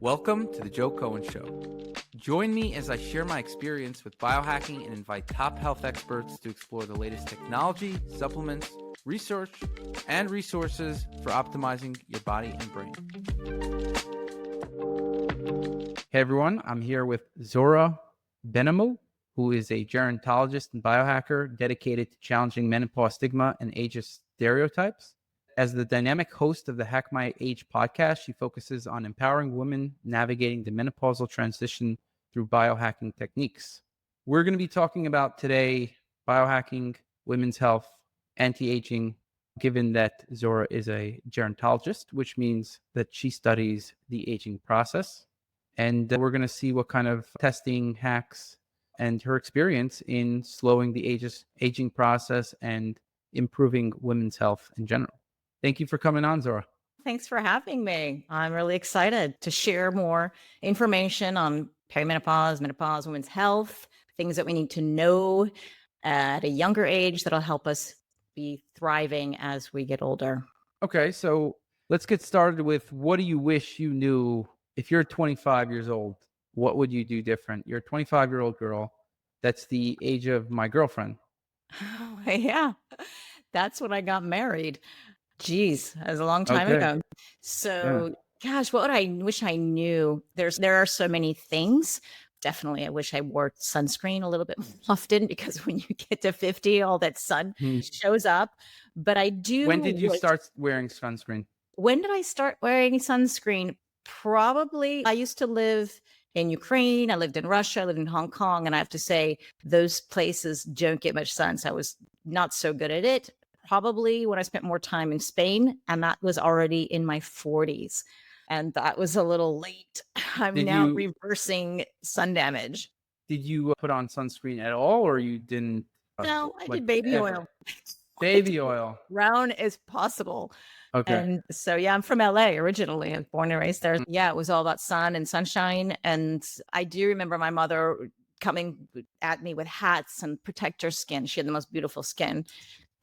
Welcome to the Joe Cohen Show. Join me as I share my experience with biohacking and invite top health experts to explore the latest technology, supplements, research, and resources for optimizing your body and brain. Hey everyone, I'm here with Zora Benhamou, who is a gerontologist and biohacker dedicated to challenging menopause stigma and ageist stereotypes. As the dynamic host of the Hack My Age podcast, she focuses on empowering women navigating the menopausal transition through biohacking techniques. We're going to be talking about today biohacking, women's health, anti-aging, given that Zora is a gerontologist, which means that she studies the aging process. And we're going to see what kind of testing hacks and her experience in slowing the aging process and improving women's health in general. Thank you for coming on, Zora. Thanks for having me. I'm really excited to share more information on perimenopause, menopause, women's health, things that we need to know at a younger age that'll help us be thriving as we get older. Okay, so let's get started with what do you wish you knew if you're 25 years old? What would you do different? You're a 25-year-old girl. That's the age of my girlfriend. Oh, yeah, that's when I got married. Geez, that was a long time ago. So, gosh, what would I wish I knew? There are so many things. Definitely, I wish I wore sunscreen a little bit more often because when you get to 50, all that sun shows up. But I do. When did you start wearing sunscreen? When did I start wearing sunscreen? Probably, I used to live in Ukraine. I lived in Russia. I lived in Hong Kong. And I have to say, those places don't get much sun. So I was not so good at it. Probably when I spent more time in Spain, and that was already in my 40s. And that was a little late. I'm now reversing sun damage. Did you put on sunscreen at all, or you didn't? No, I did baby oil. Baby oil. Brown as possible. Okay. And so, yeah, I'm from LA originally. I was born and raised there. Yeah, it was all about sun and sunshine. And I do remember my mother coming at me with hats and protect her skin. She had the most beautiful skin.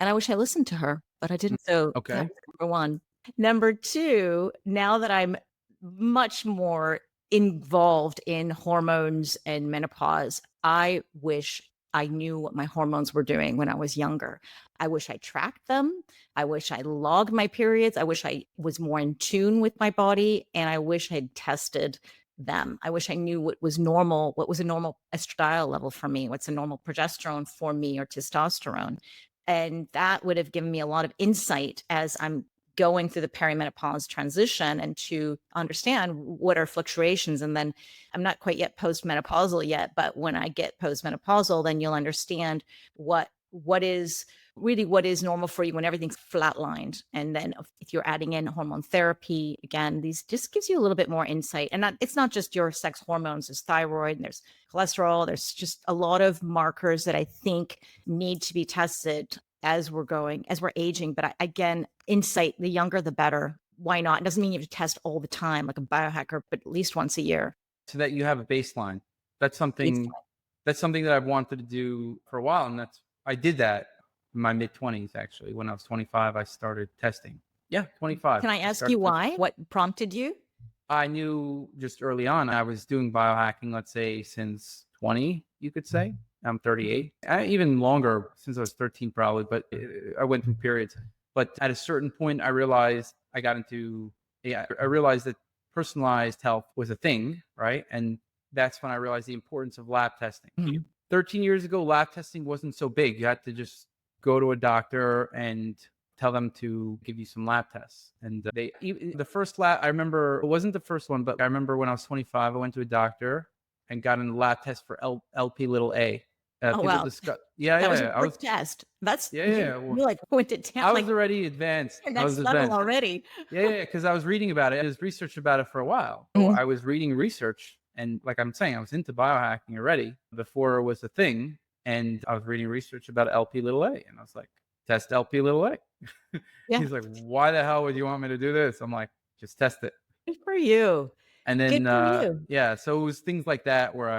And I wish I listened to her, but I didn't. So that's number one. Number two, now that I'm much more involved in hormones and menopause, I wish I knew what my hormones were doing when I was younger. I wish I tracked them. I wish I logged my periods. I wish I was more in tune with my body. And I wish I'd tested them. I wish I knew what was normal, what was a normal estradiol level for me, what's a normal progesterone for me or testosterone. And that would have given me a lot of insight as I'm going through the perimenopause transition and to understand what are fluctuations. And then I'm not quite yet postmenopausal yet, but when I get postmenopausal, then you'll understand what is normal for you when everything's flatlined. And then if you're adding in hormone therapy, again, these just gives you a little bit more insight. And it's not just your sex hormones, there's thyroid, and there's cholesterol. There's just a lot of markers that I think need to be tested as we're aging. But again, insight, the younger, the better. Why not? It doesn't mean you have to test all the time like a biohacker, but at least once a year. So that you have a baseline. That's something that I've wanted to do for a while. And I did that in my mid-20s, actually. When I was 25, I started testing. Yeah, 25. Can I ask you why? What prompted you? I knew just early on, I was doing biohacking, let's say, since 20, you could say. I'm 38. Even longer, since I was 13 probably, but I went through periods. But at a certain point, I realized I realized that personalized health was a thing, right? And that's when I realized the importance of lab testing. 13 years ago, lab testing wasn't so big. You had to just go to a doctor and tell them to give you some lab tests. And the first lab, I remember, it wasn't the first one, but I remember when I was 25, I went to a doctor and got a lab test for LP little a. Oh, wow. That was a quick test. That's you like went to town. I was already advanced. I was advanced already. Because I was reading about it. I was researching about it for a while. So I was reading research, and like I'm saying, I was into biohacking already before it was a thing. And I was reading research about LP little a, and I was like, test LP little a. He's like, why the hell would you want me to do this? I'm like, just test it. Good for you. And then so it was things like that where I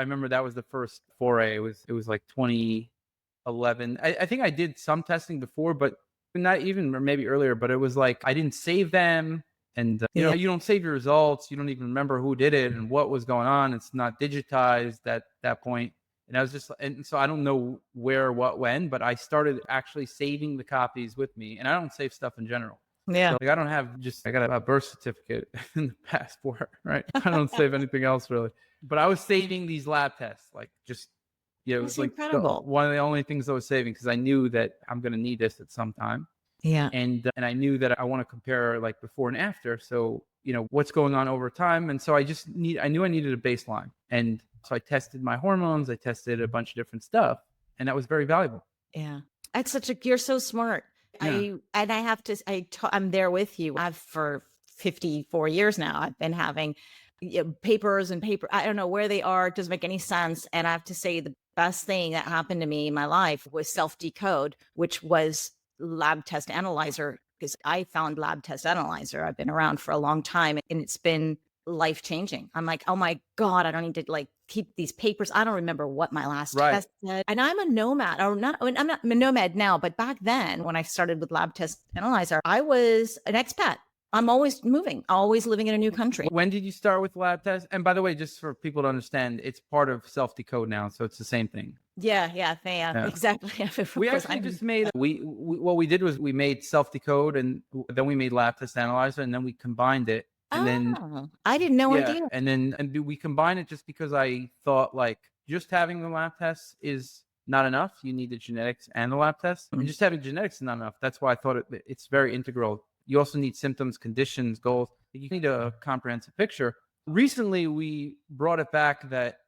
remember that was the first foray. It was like 2011. I think I did some testing before, but not even, or maybe earlier, but it was like I didn't save them. And, Yeah. you don't save your results. You don't even remember who did it and what was going on. It's not digitized at that point. And I was just, and so I don't know where, what, when, but I started actually saving the copies with me. And I don't save stuff in general. Yeah. So, like, I don't have I got a birth certificate and the passport, right? I don't save anything else really. But I was saving these lab tests, like just, it was That's like incredible. one of the only things I was saving because I knew that I'm going to need this at some time. Yeah. And I knew that I want to compare like before and after. So, what's going on over time. And so I knew I needed a baseline. And so I tested my hormones, I tested a bunch of different stuff, and that was very valuable. Yeah. That's you're so smart. Yeah. I have to, I'm there with you. I've for 54 years now, I've been having papers and paper. I don't know where they are. It doesn't make any sense. And I have to say the best thing that happened to me in my life was self-decode, which was lab test analyzer, because I found lab test analyzer. I've been around for a long time and it's been life changing. I'm like, oh my God, I don't need to like keep these papers. I don't remember what my last Right. test said. And I'm a nomad, or not, I'm not a nomad now, but back then when I started with lab test analyzer, I was an expat. I'm always moving, always living in a new country. When did you start with lab tests? And by the way, just for people to understand, it's part of self-decode now. So it's the same thing. Yeah, exactly. We actually just made, what we did was we made self-decode and then we made lab test analyzer and then we combined it. And then I didn't know idea. And we combine it just because I thought like just having the lab tests is not enough. You need the genetics and the lab tests. And just having genetics is not enough. That's why I thought it's very integral. You also need symptoms, conditions, goals. You need a comprehensive picture. Recently, we brought it back that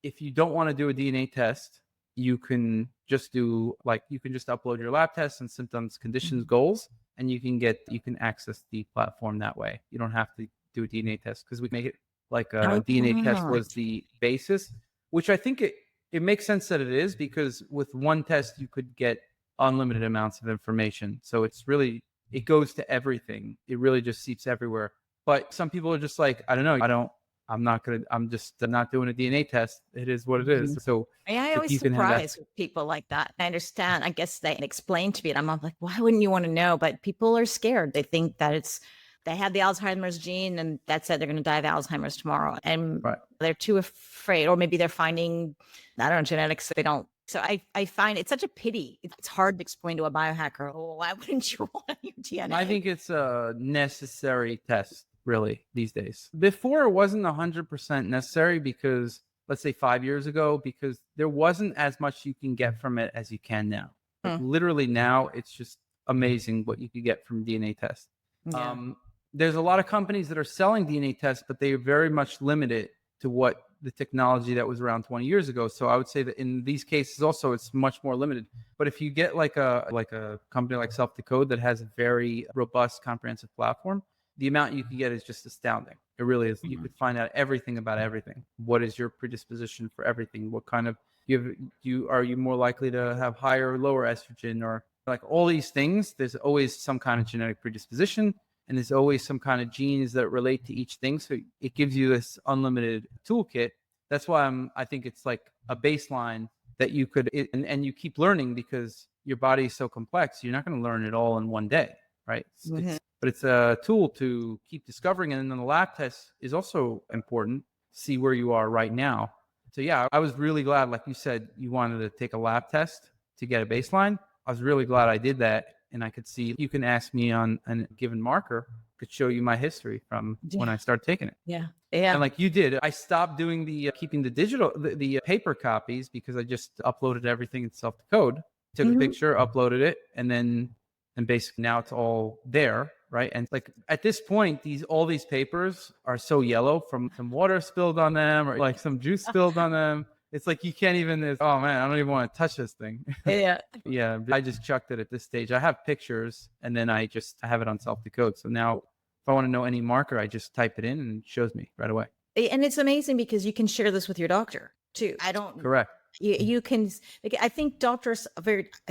if you don't want to do a DNA test, you can just upload your lab tests and symptoms, conditions, goals, and you can access the platform that way. You don't have to do a DNA test because we make it like a DNA test was the basis, which I think it makes sense that it is, because with one test, you could get unlimited amounts of information. So it goes to everything. It really just seeps everywhere. But some people are just like, I don't know. I'm just not doing a DNA test. It is what it is. So I always surprise with people like that. I understand. I guess they explain to me, and I'm like, why wouldn't you want to know? But people are scared. They think that they have the Alzheimer's gene and that's it. They're going to die of Alzheimer's tomorrow. And they're too afraid, or maybe they're finding, I don't know, genetics. They don't. So I find it's such a pity. It's hard to explain to a biohacker. Oh, why wouldn't you want your DNA? I think it's a necessary test, really, these days. Before, it wasn't 100% necessary because, let's say 5 years ago, because there wasn't as much you can get from it as you can now. Like, literally now, it's just amazing what you could get from DNA tests. Yeah. There's a lot of companies that are selling DNA tests, but they are very much limited to what the technology that was around 20 years ago. So I would say that in these cases also, it's much more limited. But if you get like a company like self-decode that has a very robust, comprehensive platform, the amount you can get is just astounding. It really is. You could find out everything about everything. What is your predisposition for everything? What kind of are you more likely to have higher or lower estrogen, or like all these things? There's always some kind of genetic predisposition, and there's always some kind of genes that relate to each thing. So it gives you this unlimited toolkit. That's why I think it's like a baseline that you could, and you keep learning because your body is so complex. You're not going to learn it all in one day, right? But it's a tool to keep discovering. And then the lab test is also important to see where you are right now. So yeah, I was really glad, like you said, you wanted to take a lab test to get a baseline. I was really glad I did that. And I could see, you can ask me on a given marker, could show you my history from when I started taking it. Yeah. And like you did, I stopped doing keeping the digital, the paper copies, because I just uploaded everything in self-decode, took a picture, uploaded it, and basically now it's all there, right? And like at this point, all these papers are so yellow from some water spilled on them, or like some juice spilled on them. It's like you can't even, oh man, I don't even want to touch this thing. Yeah, I just chucked it at this stage. I have pictures, and then I have it on self-decode. So now if I want to know any marker, I just type it in and it shows me right away. And it's amazing because you can share this with your doctor too. Correct. You can, I think doctors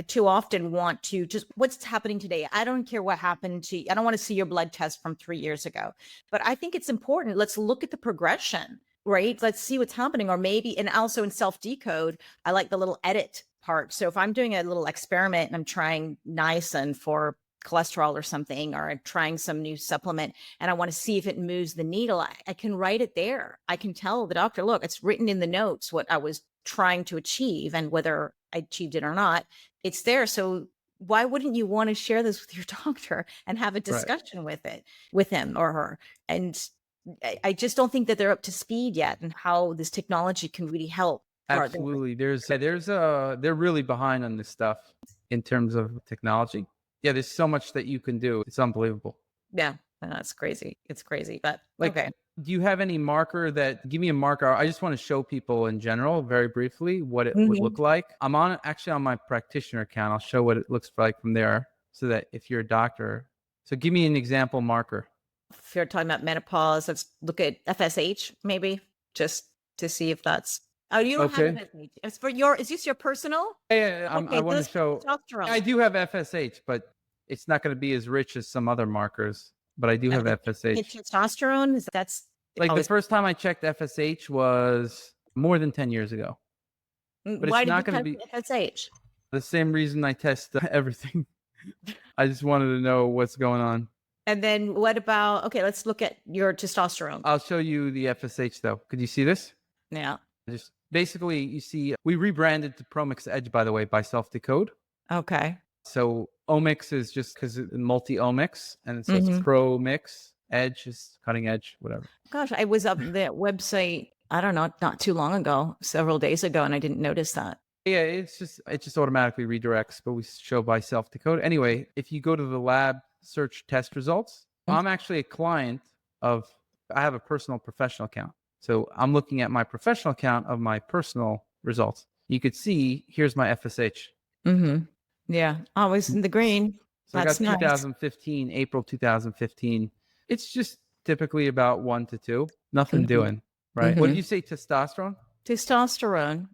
too often want to just, what's happening today? I don't care what happened to you. I don't want to see your blood test from 3 years ago, but I think it's important. Let's look at the progression, right? Let's see what's happening. Or maybe, and also in self-decode, I like the little edit part. So if I'm doing a little experiment and I'm trying niacin for cholesterol or something, or I'm trying some new supplement and I want to see if it moves the needle, I can write it there. I can tell the doctor, look, it's written in the notes what I was trying to achieve and whether I achieved it or not. It's there. So why wouldn't you want to share this with your doctor and have a Right. discussion with him or her? And I just don't think that they're up to speed yet and how this technology can really help. Absolutely. They're really behind on this stuff in terms of technology. Yeah, there's so much that you can do. It's unbelievable. Yeah, that's crazy. It's crazy, but Like, okay. do you have any marker give me a marker? I just want to show people in general, very briefly, what it would Mhm. look like. I'm actually on my practitioner account. I'll show what it looks like from there so that if you're a doctor. So give me an example marker. If you're talking about menopause, let's look at FSH maybe just to see if that's. Oh, you don't have Okay. FSH. Is this your personal? Yeah, I Okay, want to that's show. testosterone. I do have FSH, but it's not going to be as rich as some other markers. But I do have It's FSH. testosterone. That's Like the always. first time I checked FSH was more than 10 years ago. But it's Why did you not going to test be FSH? the same reason I test everything. I just wanted to know what's going on. And then what about? Okay, let's look at your testosterone. I'll show you the FSH though. Could you see this? Yeah. Just basically, you see, we rebranded to Promix Edge, by the way, by Self Decode. Okay. So Omics is just because it's multi-omics, and so it's Mhm. Pro Mix. Edge is cutting edge, whatever. Gosh, I was up that website. I don't know, not too long ago, several days ago, and I didn't notice that. Yeah, it just automatically redirects, but we show by Self Decode. Anyway, if you go to the lab search test results, I'm actually a client of. I have a personal professional account, so I'm looking at my professional account of my personal results. You could see here's my FSH. Mm-hmm. Yeah, always in the green. So I That's got nice. 2015, April 2015. It's just typically about 1 to 2. Nothing Mhm. doing, right? What did you say? Testosterone? Testosterone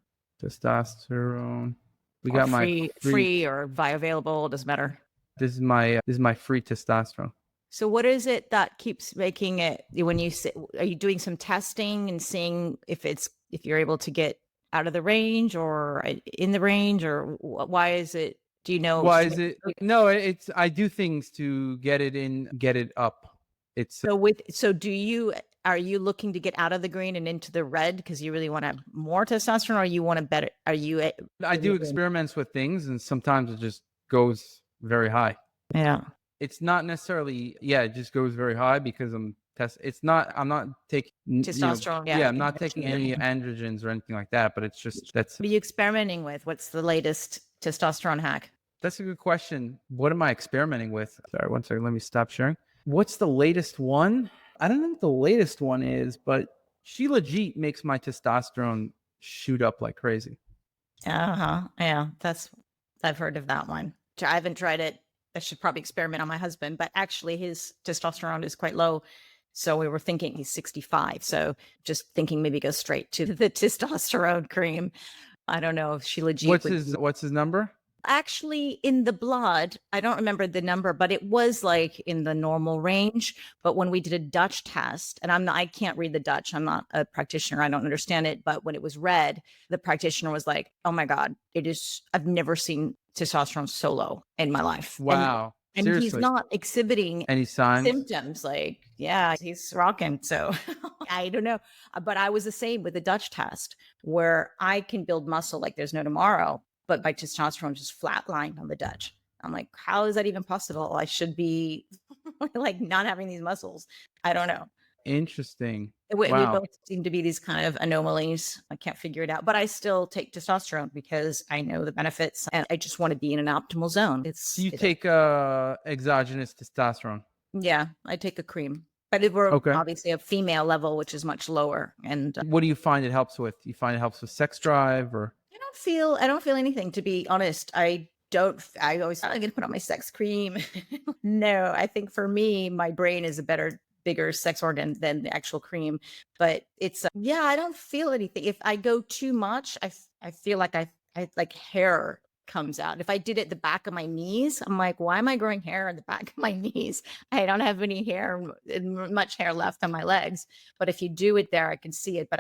Testosterone. We or got my free or bioavailable, doesn't matter. This is my free testosterone. So what is it that keeps making it when you say, are you doing some testing and seeing if you're able to get out of the range or in the range, or why is it, do you know? Why is it? No, it's I do things to get it in, get it up. It's So are you looking to get out of the green and into the red because you really want to have more testosterone, or you want to better, are you? I do experiments with things, and sometimes it just goes very high. Yeah. It's not necessarily, yeah, it just goes very high because I'm I'm not taking Testosterone. yeah, I'm not taking any androgens or anything like that, but it's just What are you experimenting with? What's the latest testosterone hack? that's a good question. What am I experimenting with? Sorry, one second. Let me stop sharing. What's the latest one? I don't know what the latest one is, but Sheila Jeet makes my testosterone shoot up like crazy. Uh-huh. Yeah, I've heard of that one. I haven't tried it. I should probably experiment on my husband, but actually his testosterone is quite low. So we were thinking he's 65. So just thinking maybe go straight to the testosterone cream. I don't know if Sheila Jeet What's his number? actually in the blood. I don't remember the number, but it was like in the normal range. But when we did a Dutch test, and I can't read the Dutch. I'm not a practitioner. I don't understand it. But when it was read, the practitioner was like, "Oh my God, I've never seen testosterone so low in my life." Wow. And he's Seriously. not exhibiting Any signs? symptoms. Like, yeah, he's rocking. So I don't know. But I was the same with the Dutch test where I can build muscle like there's no tomorrow, but my testosterone just flatlined on the Dutch. I'm like, how is that even possible? I should be like not having these muscles. I don't know. Interesting. We Wow. both seem to be these kind of anomalies. I can't figure it out, but I still take testosterone because I know the benefits and I just want to be in an optimal zone. So you take exogenous testosterone. Yeah, I take a cream, but we're Okay. obviously a female level, which is much lower. And What do you find it helps with? Do you find it helps with sex drive or? I don't feel anything, to be honest. I always thought I'm going to put on my sex cream. No, I think for me, my brain is a bigger sex organ than the actual cream, but it's, yeah, I don't feel anything. If I go too much, I feel like I like hair comes out. If I did it the back of my knees, I'm like, why am I growing hair in the back of my knees? I don't have any hair, much hair left on my legs. But if you do it there, I can see it. But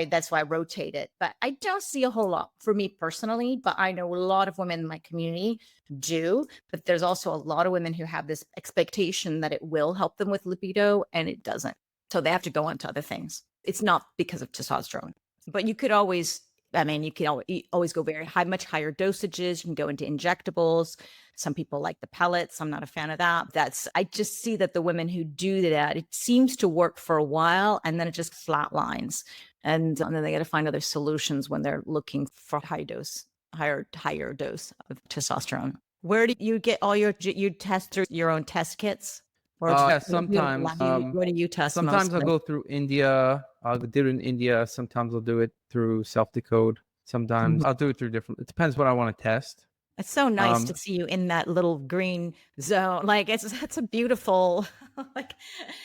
that's why I rotate it. But I don't see a whole lot for me personally. But I know a lot of women in my community do. But there's also a lot of women who have this expectation that it will help them with libido, and it doesn't. So they have to go on to other things. It's not because of testosterone. But you could always, you can always go very high, much higher dosages. You can go into injectables. Some people like the pellets. I'm not a fan of that. I just see that the women who do that, it seems to work for a while and then it just flatlines. And then they got to find other solutions when they're looking for higher dose of testosterone. Where do you get all you test through your own test kits? Or sometimes. What do you test Sometimes mostly? I'll go through India. I'll do it in India. Sometimes I'll do it through self-decode. Sometimes I'll do it through different. It depends what I want to test. It's so nice to see you in that little green zone. Like that's a beautiful. Like,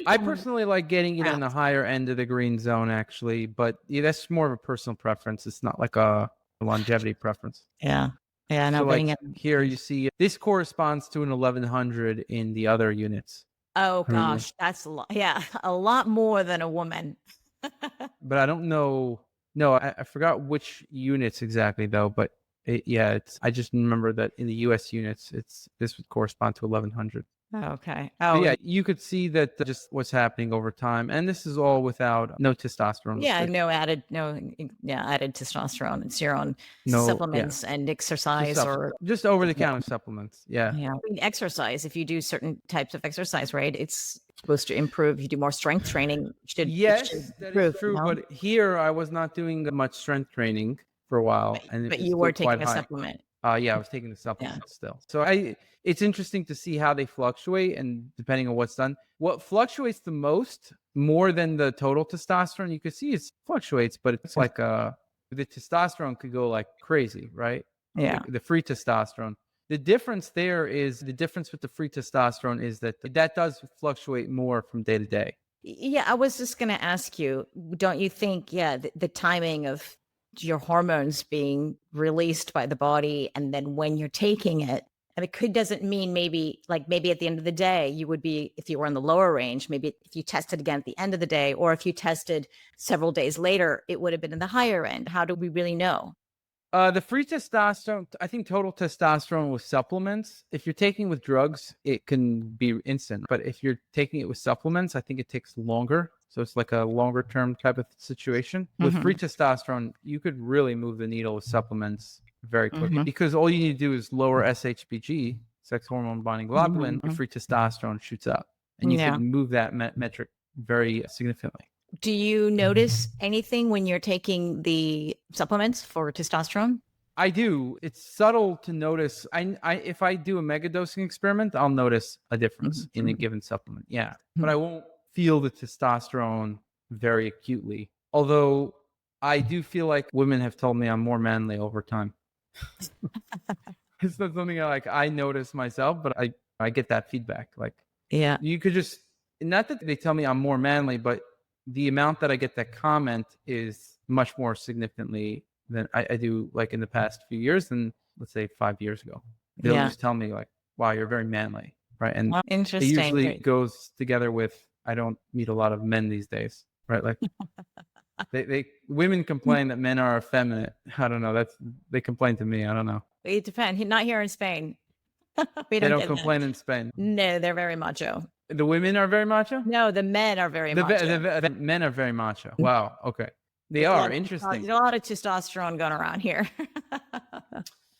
I personally like getting it in the higher end of the green zone, actually. But yeah, that's more of a personal preference. It's not like a longevity preference. Yeah. Yeah. No, So like here you see this corresponds to an 1100 in the other units. Oh gosh, that's a lot. Yeah, a lot more than a woman. But I don't know. No, I forgot which units exactly though. But I just remember that in the U.S. units, this would correspond to 1100. Okay. Oh, yeah, you could see that just what's happening over time, and this is all without no testosterone. Yeah, added testosterone and serum supplements and exercise just over the counter supplements. Yeah. Yeah. I mean, exercise. If you do certain types of exercise, right, it's supposed to improve. If you do more strength training, that is true. But here, I was not doing much strength training for a while, but you were taking a supplement. Yeah, I was taking the supplement still. So it's interesting to see how they fluctuate, and depending on what's done, what fluctuates the most, more than the total testosterone, you can see it fluctuates, but it's like the testosterone could go like crazy, right? Yeah. The free testosterone. The difference with the free testosterone is that does fluctuate more from day to day. Yeah, I was just going to ask you, don't you think, the timing of your hormones being released by the body, and then when you're taking it, and it doesn't mean maybe at the end of the day you would be, if you were in the lower range, maybe if you tested again at the end of the day, or if you tested several days later, it would have been in the higher end. How do we really know? The free testosterone, I think total testosterone with supplements, if you're taking with drugs, it can be instant. But if you're taking it with supplements, I think it takes longer. So it's like a longer term type of situation. With free testosterone, you could really move the needle with supplements very quickly, because all you need to do is lower SHBG, sex hormone binding globulin, your free testosterone shoots up. And you can move that metric very significantly. Do you notice anything when you're taking the supplements for testosterone? I do. It's subtle to notice. If I do a mega dosing experiment, I'll notice a difference in a given supplement. Yeah. But I won't feel the testosterone very acutely. Although I do feel like women have told me I'm more manly over time. It's not something I notice myself, but I get that feedback. You could just, not that they tell me I'm more manly, but the amount that I get that comment is much more significantly than I do in the past few years than, let's say, 5 years ago. They'll just tell me wow, you're very manly, right? And interesting. It usually goes together with, I don't meet a lot of men these days, right? Women complain that men are effeminate. I don't know. They complain to me. I don't know. It depends. Not here in Spain. They don't complain in Spain. No, they're very macho. The women are very macho? No, the men are very macho. The men are very macho. Wow. Okay. They are. Interesting. There's a lot of testosterone going around here.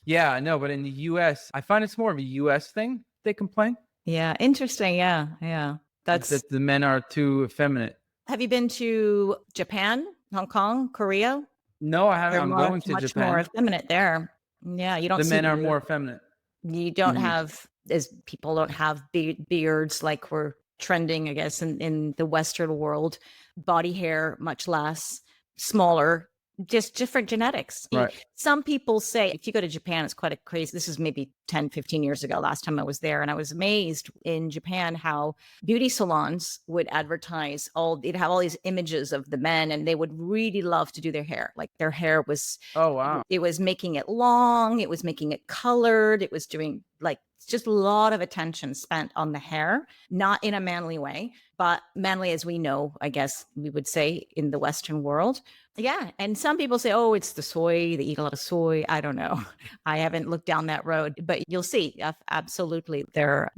Yeah, no, but in the U.S., I find it's more of a U.S. thing. They complain. Yeah. Interesting. Yeah. That's that the men are too effeminate. Have you been to Japan, Hong Kong, Korea? No, I haven't. I'm going to much Japan. More effeminate there. Yeah. You don't The men are more effeminate. You don't have, as people don't have beards like we're trending, I guess, in the Western world. Body hair, much less, smaller, just different genetics. Right. Some people say if you go to Japan, it's quite a crazy. This is maybe 10, 15 years ago, last time I was there. And I was amazed in Japan how beauty salons would advertise they'd have all these images of the men, and they would really love to do their hair. Like their hair was, Oh, wow. it was making it long, it was making it colored, it was doing like just a lot of attention spent on the hair, not in a manly way, but manly as we know, I guess we would say in the Western world. Yeah. And some people say, oh, it's the soy. They eat a lot of soy. I don't know. I haven't looked down that road, but you'll see. Absolutely. They're,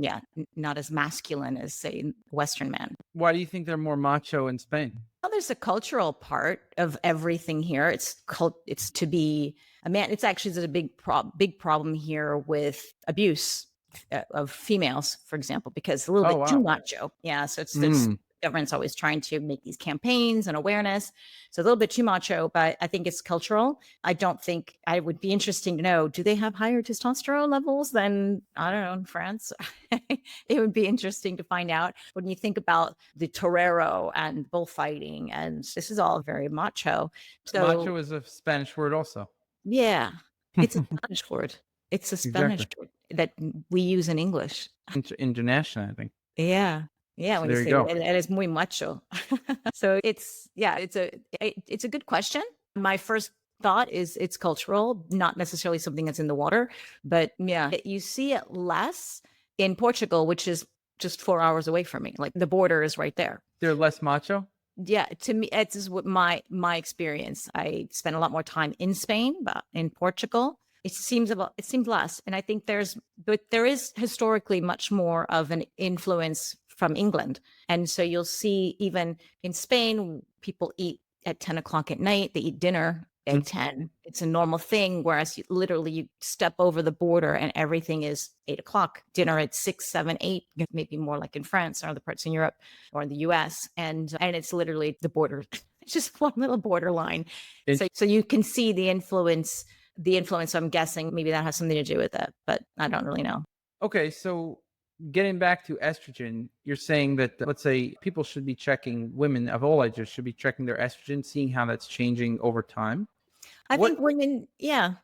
not as masculine as, say, Western men. Why do you think they're more macho in Spain? Well, there's a cultural part of everything here. It's to be a man. It's actually there's a big problem here with abuse of females, for example, because it's a little bit too macho. Yeah. So there's government's always trying to make these campaigns and awareness. So a little bit too macho, but I think it's cultural. I don't think I would be interesting to know, do they have higher testosterone levels than, I don't know, in France? It would be interesting to find out when you think about the torero and bullfighting. And this is all very macho. So Macho is a Spanish word also. yeah, it's a Spanish word. It's a Spanish word that we use in English. International, I think. Yeah. Yeah, So when there you you say go. it is muy macho. So it's a good question. My first thought is it's cultural, not necessarily something that's in the water, but yeah, you see it less in Portugal, which is just 4 hours away from me. Like the border is right there. They're less macho? Yeah, to me, it's just what my experience. I spent a lot more time in Spain, but in Portugal, it seems less. And I think there is historically much more of an influence from England. And so you'll see even in Spain, people eat at 10 o'clock at night, they eat dinner at 10. It's a normal thing. Whereas you step over the border and everything is 8 o'clock, dinner at 6, 7, 8, maybe more like in France or other parts in Europe or in the US. And it's literally the border. It's just one little borderline. So you can see the influence. So I'm guessing maybe that has something to do with it, but I don't really know. Okay, so getting back to estrogen, you're saying that, let's say, women of all ages should be checking their estrogen, seeing how that's changing over time. I think women, yeah.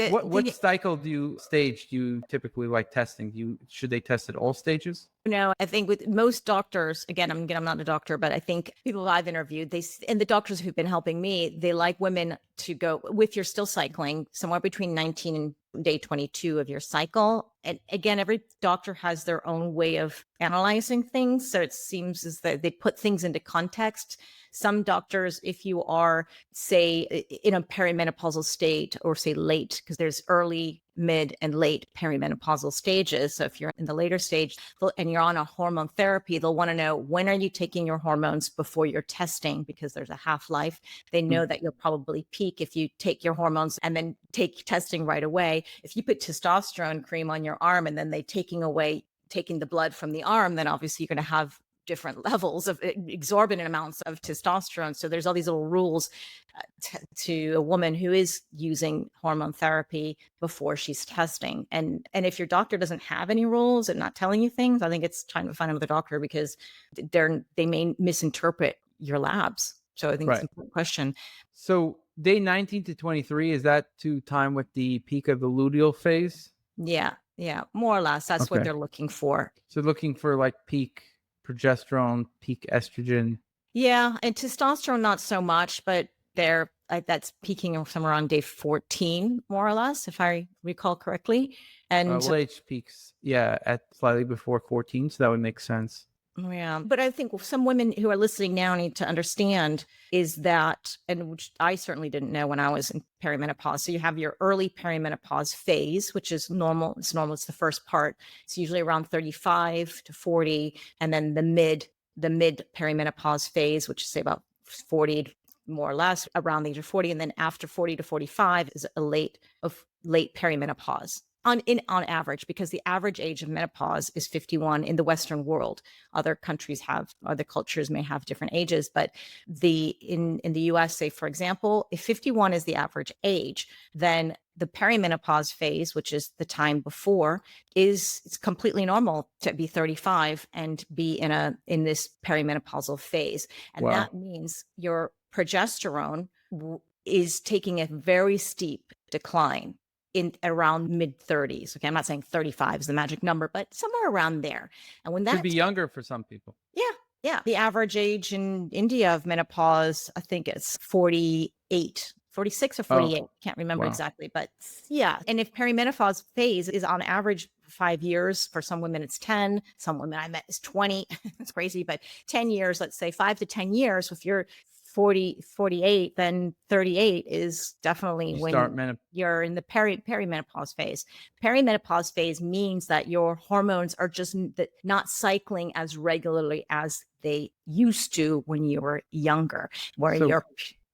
What stage do you typically like testing? Should they test at all stages? No, I think with most doctors, again, I'm not a doctor, but I think people I've interviewed, and the doctors who've been helping me, they like women to go, if you're still cycling, somewhere between 19 and day 22 of your cycle. And again, every doctor has their own way of analyzing things. So it seems as though they put things into context. Some doctors, if you are, say, in a perimenopausal state or say late, because there's early, mid, and late perimenopausal stages. So if you're in the later stage and you're on a hormone therapy, they'll want to know, when are you taking your hormones before you're testing, because there's a half-life. They know that you'll probably peak if you take your hormones and then take testing right away. If you put testosterone cream on your arm and then taking the blood from the arm, then obviously you're going to have different levels of exorbitant amounts of testosterone. So there's all these little rules to a woman who is using hormone therapy before she's testing. And if your doctor doesn't have any rules and not telling you things, I think it's time to find another doctor, because they may misinterpret your labs. So I think it's an important question. So day 19 to 23, is that to time with the peak of the luteal phase? Yeah, more or less. That's what they're looking for. So looking for like peak progesterone, peak estrogen. Yeah, and testosterone not so much, but that's peaking somewhere on day 14, more or less, if I recall correctly. And age peaks, at slightly before 14, so that would make sense. Yeah, but I think some women who are listening now need to understand is that, and which I certainly didn't know when I was in perimenopause. So you have your early perimenopause phase, which is normal. It's normal. It's the first part. It's usually around 35 to 40, and then the mid perimenopause phase, which is say about 40, more or less around the age of 40, and then after 40 to 45 is a late perimenopause. On average, because the average age of menopause is 51 in the Western world. Other cultures may have different ages, but in the US, say, for example, if 51 is the average age, then the perimenopause phase, which is the time before, it's completely normal to be 35 and be in this perimenopausal phase. And that means your progesterone is taking a very steep decline in around mid 30s. Okay, I'm not saying 35 is the magic number, but somewhere around there. And when Could that be younger for some people. yeah, the average age in India of menopause, I think it's 48, 46 or 48. Oh, Can't remember wow. exactly, but yeah. And if perimenopause phase is on average 5 years, for some women it's 10, some women I met is 20. It's crazy, but 10 years, let's say 5 to 10 years, if you're 40, 48, then 38 is definitely You start when you're in the perimenopause phase. Perimenopause phase means that your hormones are just not cycling as regularly as they used to when you were younger, where So you're,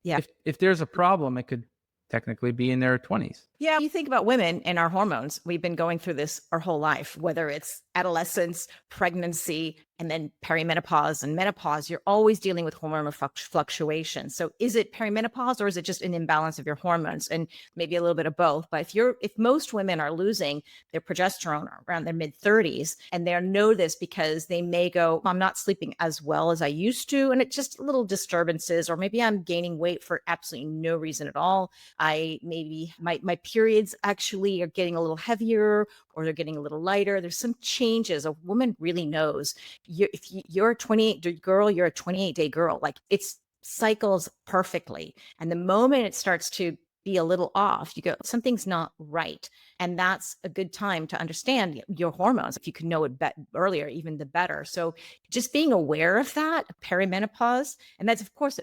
yeah. if there's a problem, it could technically be in their 20s. Yeah, you think about women and our hormones. We've been going through this our whole life, whether it's adolescence, pregnancy, and then perimenopause and menopause. You're always dealing with hormonal fluctuation. So is it perimenopause or is it just an imbalance of your hormones? And maybe a little bit of both. But if most women are losing their progesterone around their mid 30s, and they know this because they may go, I'm not sleeping as well as I used to, and it's just little disturbances, or maybe I'm gaining weight for absolutely no reason at all. I maybe my periods actually are getting a little heavier, or they're getting a little lighter. There's some changes. A woman really knows. If you're a 28 girl, you're a 28-day girl. Like, it's cycles perfectly. And the moment it starts to be a little off, you go, something's not right. And that's a good time to understand your hormones. If you can know it earlier, even the better. So just being aware of that, perimenopause, and that's of course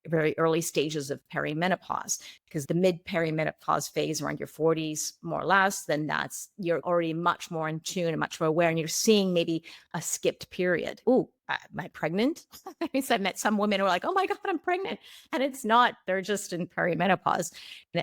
very early stages of perimenopause, because the mid perimenopause phase around your 40s, more or less, then you're already much more in tune and much more aware, and you're seeing maybe a skipped period. Ooh, am I pregnant? I've met some women who are like, oh my God, I'm pregnant. And it's not, they're just in perimenopause.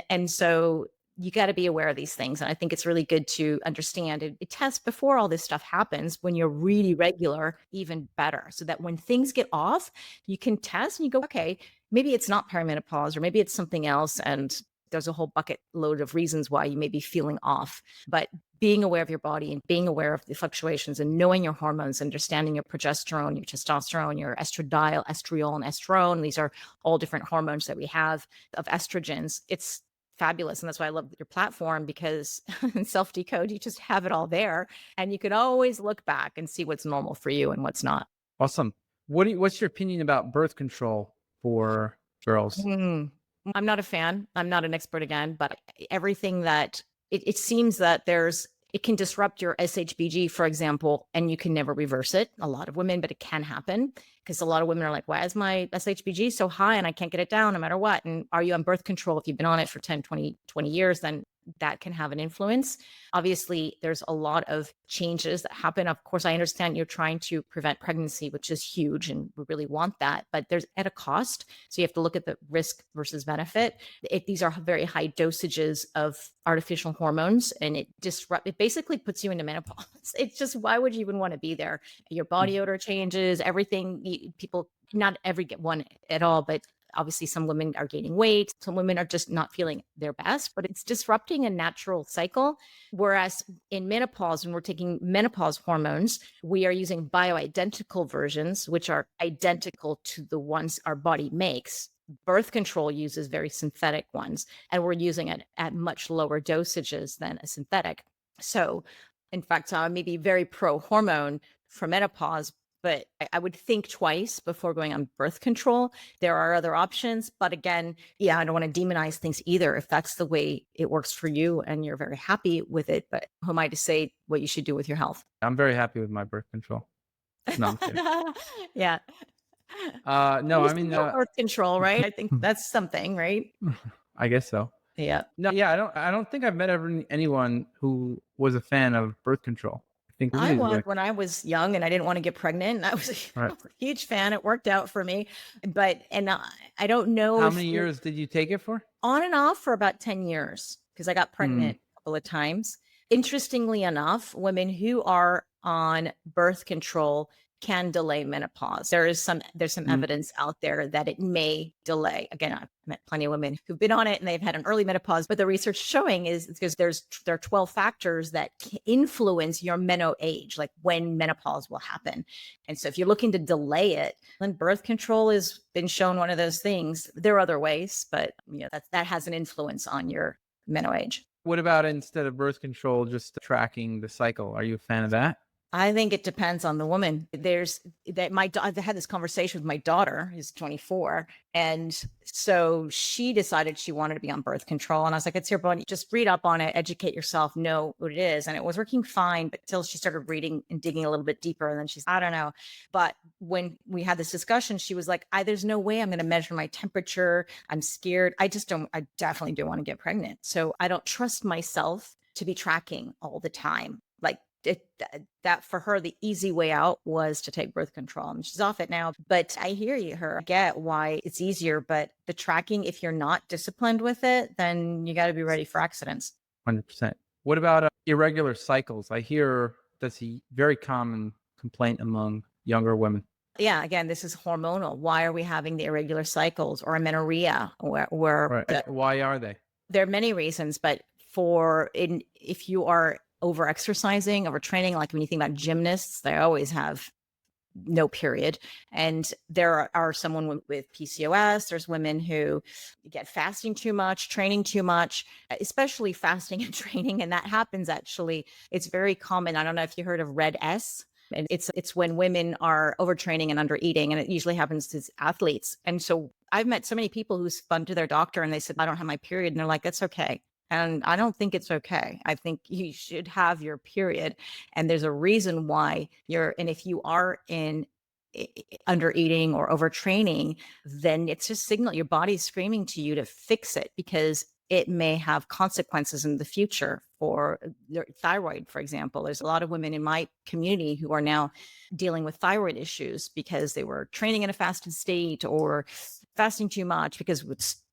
And so you got to be aware of these things. And I think it's really good to understand and test before all this stuff happens. When you're really regular, even better, so that when things get off, you can test and you go, okay, maybe it's not perimenopause, or maybe it's something else. And there's a whole bucket load of reasons why you may be feeling off. But being aware of your body and being aware of the fluctuations and knowing your hormones, understanding your progesterone, your testosterone, your estradiol, estriol, and estrone. These are all different hormones that we have of estrogens. It's fabulous. And that's why I love your platform, because in Self Decode, you just have it all there. And you can always look back and see what's normal for you and what's not. Awesome. What's your opinion about birth control for girls? I'm not a fan. I'm not an expert again, but everything that it seems that it can disrupt your SHBG, for example, and you can never reverse it. A lot of women, but it can happen, because a lot of women are like, why is my SHBG so high and I can't get it down no matter what? And are you on birth control? If you've been on it for 10, 20 years, then that can have an influence. Obviously, there's a lot of changes that happen. Of course, I understand you're trying to prevent pregnancy, which is huge, and we really want that, but there's at a cost. So you have to look at the risk versus benefit. These are very high dosages of artificial hormones, and it basically puts you into menopause. It's just, why would you even want to be there? Your body odor changes, everything. People, not every one at all, but obviously some women are gaining weight. Some women are just not feeling their best, but it's disrupting a natural cycle. Whereas in menopause, when we're taking menopause hormones, we are using bioidentical versions, which are identical to the ones our body makes. Birth control uses very synthetic ones, and we're using it at much lower dosages than a synthetic. So in fact, I may be very pro hormone for menopause, but I would think twice before going on birth control. There are other options, but again, I don't want to demonize things either. If that's the way it works for you and you're very happy with it, but who am I to say what you should do with your health? I'm very happy with my birth control. No, I'm kidding. Yeah. No, I mean, birth control, right? I think that's something, right? I guess so. Yeah. No, yeah, I don't think I've met anyone who was a fan of birth control. I think I was when I was young and I didn't want to get pregnant. I was a huge fan. It worked out for me, but I don't know. How many years did you take it for? On and off for about 10 years, because I got pregnant a couple of times. Interestingly enough, women who are on birth control can delay menopause. There's some evidence out there that it may delay. Again, I've met plenty of women who've been on it and they've had an early menopause, but the research showing is because there are 12 factors that influence your meno age, like when menopause will happen. And so if you're looking to delay it, then birth control has been shown one of those things. There are other ways, but that has an influence on your meno age. What about instead of birth control, just tracking the cycle? Are you a fan of that? I think it depends on the woman. I've had this conversation with my daughter, who's 24. And so she decided she wanted to be on birth control. And I was like, it's your body. Just read up on it, educate yourself, know what it is. And it was working fine, but till she started reading and digging a little bit deeper. And then she's, I don't know. But when we had this discussion, she was like, there's no way I'm going to measure my temperature. I'm scared. I definitely don't want to get pregnant. So I don't trust myself to be tracking all the time. Like, that for her, the easy way out was to take birth control. And she's off it now. But I hear I get why it's easier. But the tracking, if you're not disciplined with it, then you got to be ready for accidents. 100%. What about irregular cycles? I hear that's a very common complaint among younger women. Yeah, again, this is hormonal. Why are we having the irregular cycles or amenorrhea? Why are they? There are many reasons, but if you are over exercising, overtraining, like when you think about gymnasts, they always have no period. And there are someone with PCOS. There's women who get fasting too much, training too much, especially fasting and training. And that happens actually. It's very common. I don't know if you heard of red S. And it's when women are overtraining and under eating, and it usually happens to athletes. And so I've met so many people who's gone to their doctor and they said, I don't have my period. And they're like, that's okay. And I don't think it's okay. I think you should have your period. And there's a reason why and if you are under eating or overtraining, then it's just signal your body's screaming to you to fix it, because it may have consequences in the future for their thyroid, for example. There's a lot of women in my community who are now dealing with thyroid issues because they were training in a fasted state or fasting too much, because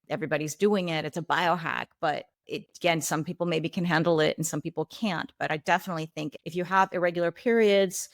everybody's doing it. It's a biohack, but again, some people maybe can handle it and some people can't. But I definitely think if you have irregular periods,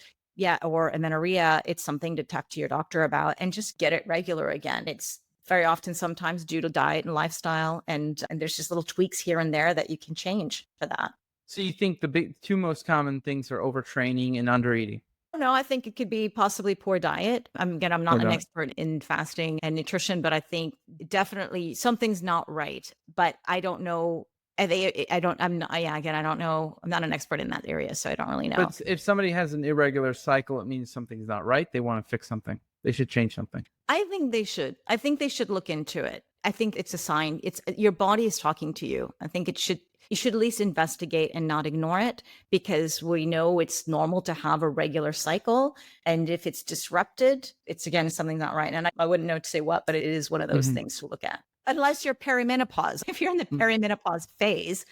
or amenorrhea, it's something to talk to your doctor about and just get it regular again. It's very often sometimes due to diet and lifestyle, and there's just little tweaks here and there that you can change for that. So you think the two most common things are overtraining and undereating? No, I think it could be possibly poor diet. I'm not an expert in fasting and nutrition, but I think definitely something's not right. But I don't know. I don't know. I'm not an expert in that area, so I don't really know. But if somebody has an irregular cycle, it means something's not right. They want to fix something. They should change something. I think they should. I think they should look into it. I think it's a sign. It's your body is talking to you. I think you should at least investigate and not ignore it, because we know it's normal to have a regular cycle. And if it's disrupted, it's again, something not right. And I wouldn't know to say what, but it is one of those things to look at. Unless you're perimenopause. If you're in the perimenopause phase,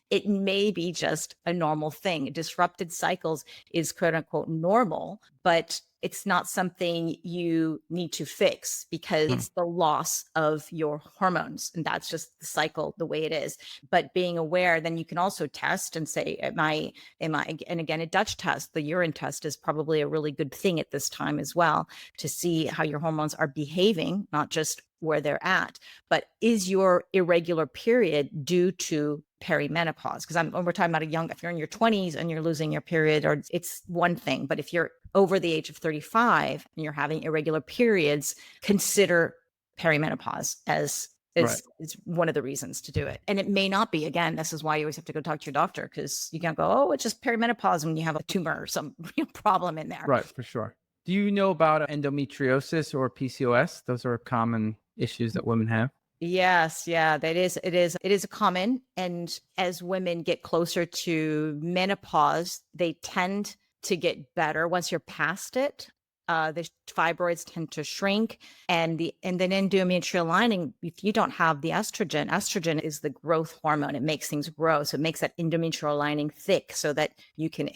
it may be just a normal thing. Disrupted cycles is quote unquote normal, but it's not something you need to fix, because it's the loss of your hormones. And that's just the cycle, the way it is. But being aware, then you can also test and say, am I, and again, a Dutch test, the urine test is probably a really good thing at this time as well, to see how your hormones are behaving, not just where they're at, but is your irregular period due to perimenopause? Because we're talking about if you're in your 20s and you're losing your period, or it's one thing, but if you're over the age of 35 and you're having irregular periods, consider perimenopause as is one of the reasons to do it. And it may not be. Again, this is why you always have to go talk to your doctor, because you can't go, oh, it's just perimenopause when you have a tumor or some real problem in there. Right, for sure. Do you know about endometriosis or PCOS? Those are common issues that women have. Yes, yeah, that is. It is a common. And as women get closer to menopause, they tend to get better once you're past it. The fibroids tend to shrink, and then endometrial lining, if you don't have the estrogen is the growth hormone. It makes things grow. So it makes that endometrial lining thick so that you can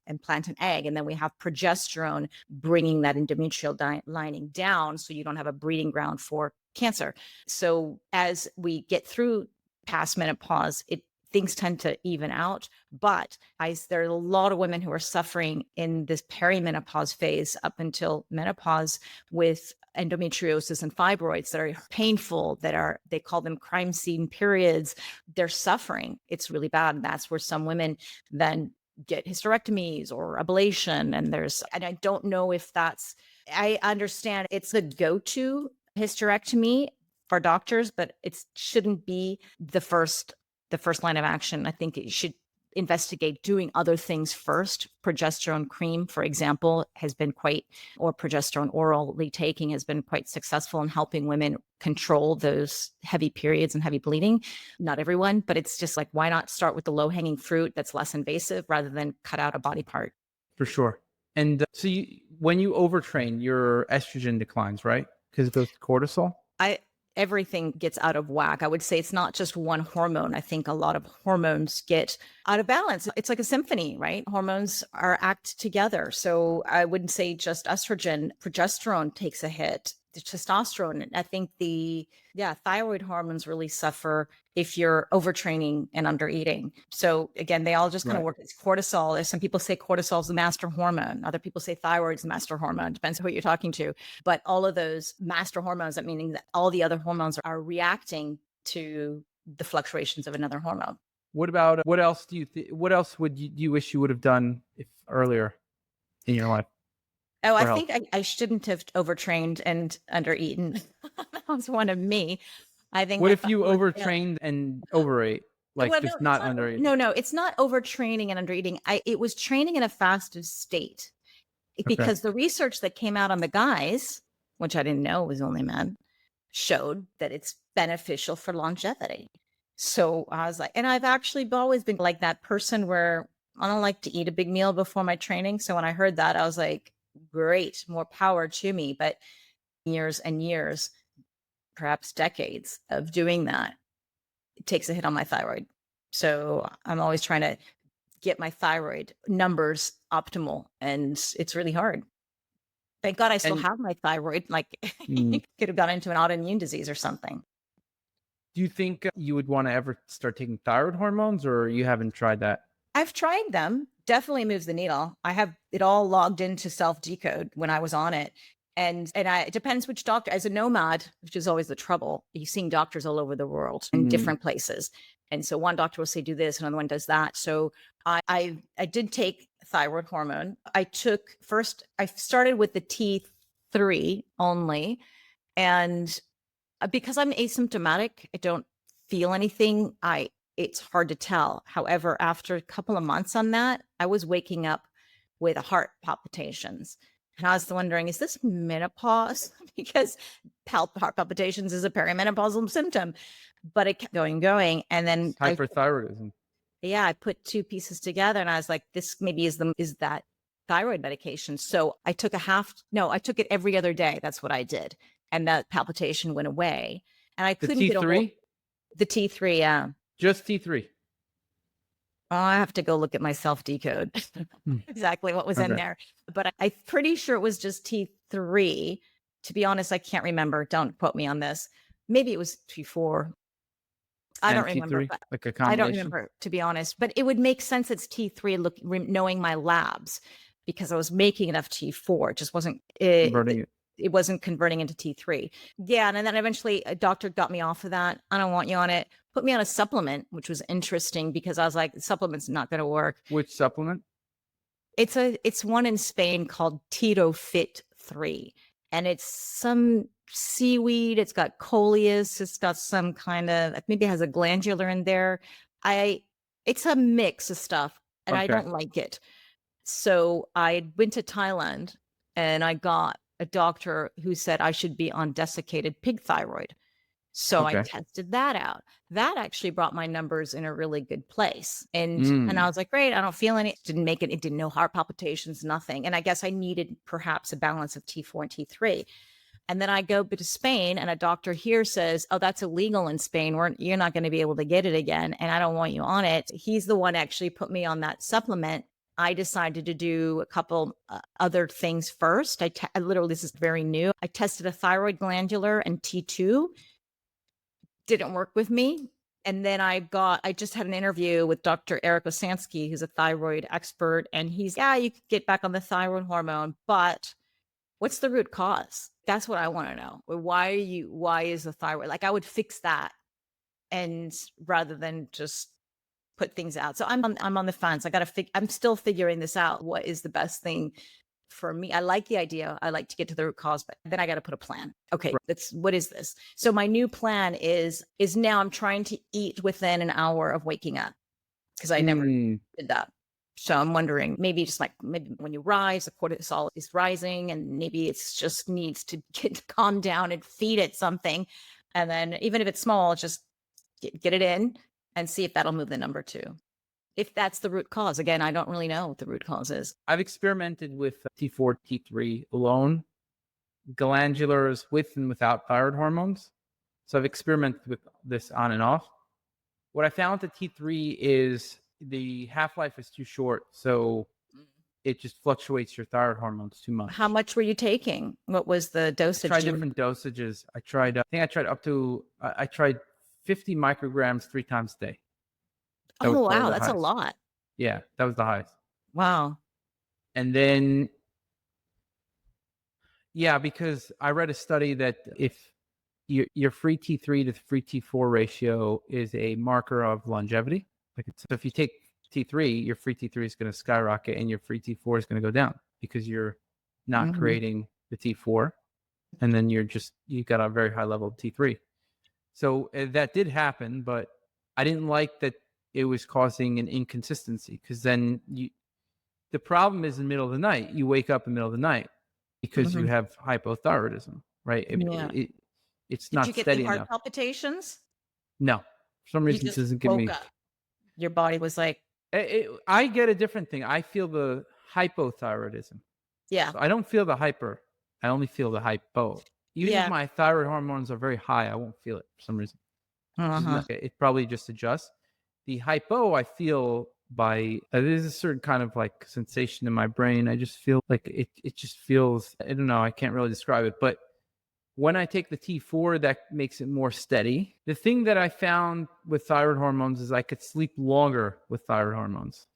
implant an egg. And then we have progesterone bringing that endometrial lining down, so you don't have a breeding ground for cancer. So as we get through past menopause, things tend to even out. But there are a lot of women who are suffering in this perimenopause phase up until menopause with endometriosis and fibroids that are painful, they call them crime scene periods. They're suffering. It's really bad. And that's where some women then get hysterectomies or ablation. And I don't know if I understand it's the go-to hysterectomy for doctors, but it shouldn't be the first line of action. I think it should investigate doing other things first. Progesterone cream, for example, or progesterone orally taking has been quite successful in helping women control those heavy periods and heavy bleeding. Not everyone, but it's just like, why not start with the low hanging fruit that's less invasive rather than cut out a body part? For sure. And so when you overtrain, your estrogen declines, right? Because it goes to cortisol? Everything gets out of whack. I would say it's not just one hormone. I think a lot of hormones get out of balance. It's like a symphony, right? Hormones act together. So I wouldn't say just estrogen. Progesterone takes a hit. The testosterone. I think thyroid hormones really suffer if you're overtraining and undereating. So again, they all just kind of work. It's cortisol. Some people say cortisol is the master hormone. Other people say thyroid is the master hormone. Depends on who you're talking to. But all of those master hormones, that meaning that all the other hormones are reacting to the fluctuations of another hormone. What else what else would you wish you would have done earlier in your life? Oh, I think I shouldn't have overtrained and undereaten. That was one of me. I think. What if you overtrained and overate? Like just not undereating? No, it's not overtraining and undereating. It was training in a fasted state because the research that came out on the guys, which I didn't know was only men, showed that it's beneficial for longevity. So I was like, and I've actually always been like that person where I don't like to eat a big meal before my training. So when I heard that, I was like, great, more power to me. But years and years, perhaps decades of doing that, it takes a hit on my thyroid. So I'm always trying to get my thyroid numbers optimal, and it's really hard. Thank God I still have my thyroid. Like could have gone into an autoimmune disease or something. Do you think you would want to ever start taking thyroid hormones, or you haven't tried that? I've tried them. Definitely moves the needle. I have it all logged into self-decode when I was on it. And it depends which doctor. As a nomad, which is always the trouble, you're seeing doctors all over the world in different places. And so one doctor will say, do this, another one does that. So I did take thyroid hormone. I started with the T3 only. And because I'm asymptomatic, I don't feel anything. It's hard to tell. However, after a couple of months on that, I was waking up with heart palpitations. And I was wondering, is this menopause? Because heart palpitations is a perimenopausal symptom. But it kept going. And then hyperthyroidism. I put two pieces together and I was like, this maybe is that thyroid medication. So I took I took it every other day. That's what I did. And that palpitation went away. And I couldn't get over the T3. Yeah. Just T3. Oh, I have to go look at my self-decode exactly what was in there. But I'm pretty sure it was just T3. To be honest, I can't remember. Don't quote me on this. Maybe it was T4. I don't remember. But like a combination? I don't remember, to be honest. But it would make sense it's T3 knowing my labs because I was making enough T4. It just wasn't... It wasn't converting into T3. Yeah. And then eventually a doctor got me off of that. I don't want you on it. Put me on a supplement, which was interesting because I was like, the supplement's not going to work. Which supplement? It's one in Spain called Tito Fit 3. And it's some seaweed. It's got coleus. It's got some kind of, maybe it has a glandular in there. It's a mix of stuff and I don't like it. So I went to Thailand and I got a doctor who said I should be on desiccated pig thyroid. So I tested that out. That actually brought my numbers in a really good place. And I was like, great, I don't feel any, didn't make it. It didn't know heart palpitations, nothing. And I guess I needed perhaps a balance of T4 and T3. And then I go to Spain and a doctor here says, oh, that's illegal in Spain. You're not going to be able to get it again. And I don't want you on it. He's the one actually put me on that supplement. I decided to do a couple other things first. I literally, this is very new. I tested a thyroid glandular and T2. Didn't work with me. And then I just had an interview with Dr. Eric Osansky, who's a thyroid expert. And he's, yeah, you could get back on the thyroid hormone, but what's the root cause? That's what I want to know. Why is the thyroid? Like I would fix that. And rather than just put things out. So I'm on the fence. I'm still figuring this out. What is the best thing for me? I like the idea. I like to get to the root cause, but then I got to put a plan. Okay, what is this? So my new plan is now I'm trying to eat within an hour of waking up because I never did that. So I'm wondering, maybe when you rise, the cortisol is rising, and maybe it's just needs to get calm down and feed it something, and then even if it's small, just get it in and see if that'll move the number too. If that's the root cause. Again, I don't really know what the root cause is. I've experimented with T4, T3 alone, glandulars with and without thyroid hormones. So I've experimented with this on and off. What I found with the T3 is the half-life is too short. So it just fluctuates your thyroid hormones too much. How much were you taking? What was the dosage? I tried different dosages. I tried 50 micrograms 3 times a day. Oh, wow. That's a lot. Yeah, that was the highest. Wow. And then, yeah, because I read a study that if your free T3 to free T4 ratio is a marker of longevity. So if you take T3, your free T3 is going to skyrocket and your free T4 is going to go down because you're not creating the T4. And then you got a very high level of T3. So that did happen, but I didn't like that it was causing an inconsistency because then the problem is in the middle of the night. You wake up in the middle of the night because you have hypothyroidism, right? It's not steady enough. Did you get the heart palpitations? No. For some reason, it doesn't give me. Up. Your body was like. I get a different thing. I feel the hypothyroidism. Yeah. So I don't feel the hyper. I only feel the hypo. Even if my thyroid hormones are very high, I won't feel it for some reason. It probably just adjusts. The hypo, I feel there's a certain kind of like sensation in my brain. I just feel like it just feels, I don't know, I can't really describe it. But when I take the T4, that makes it more steady. The thing that I found with thyroid hormones is I could sleep longer with thyroid hormones.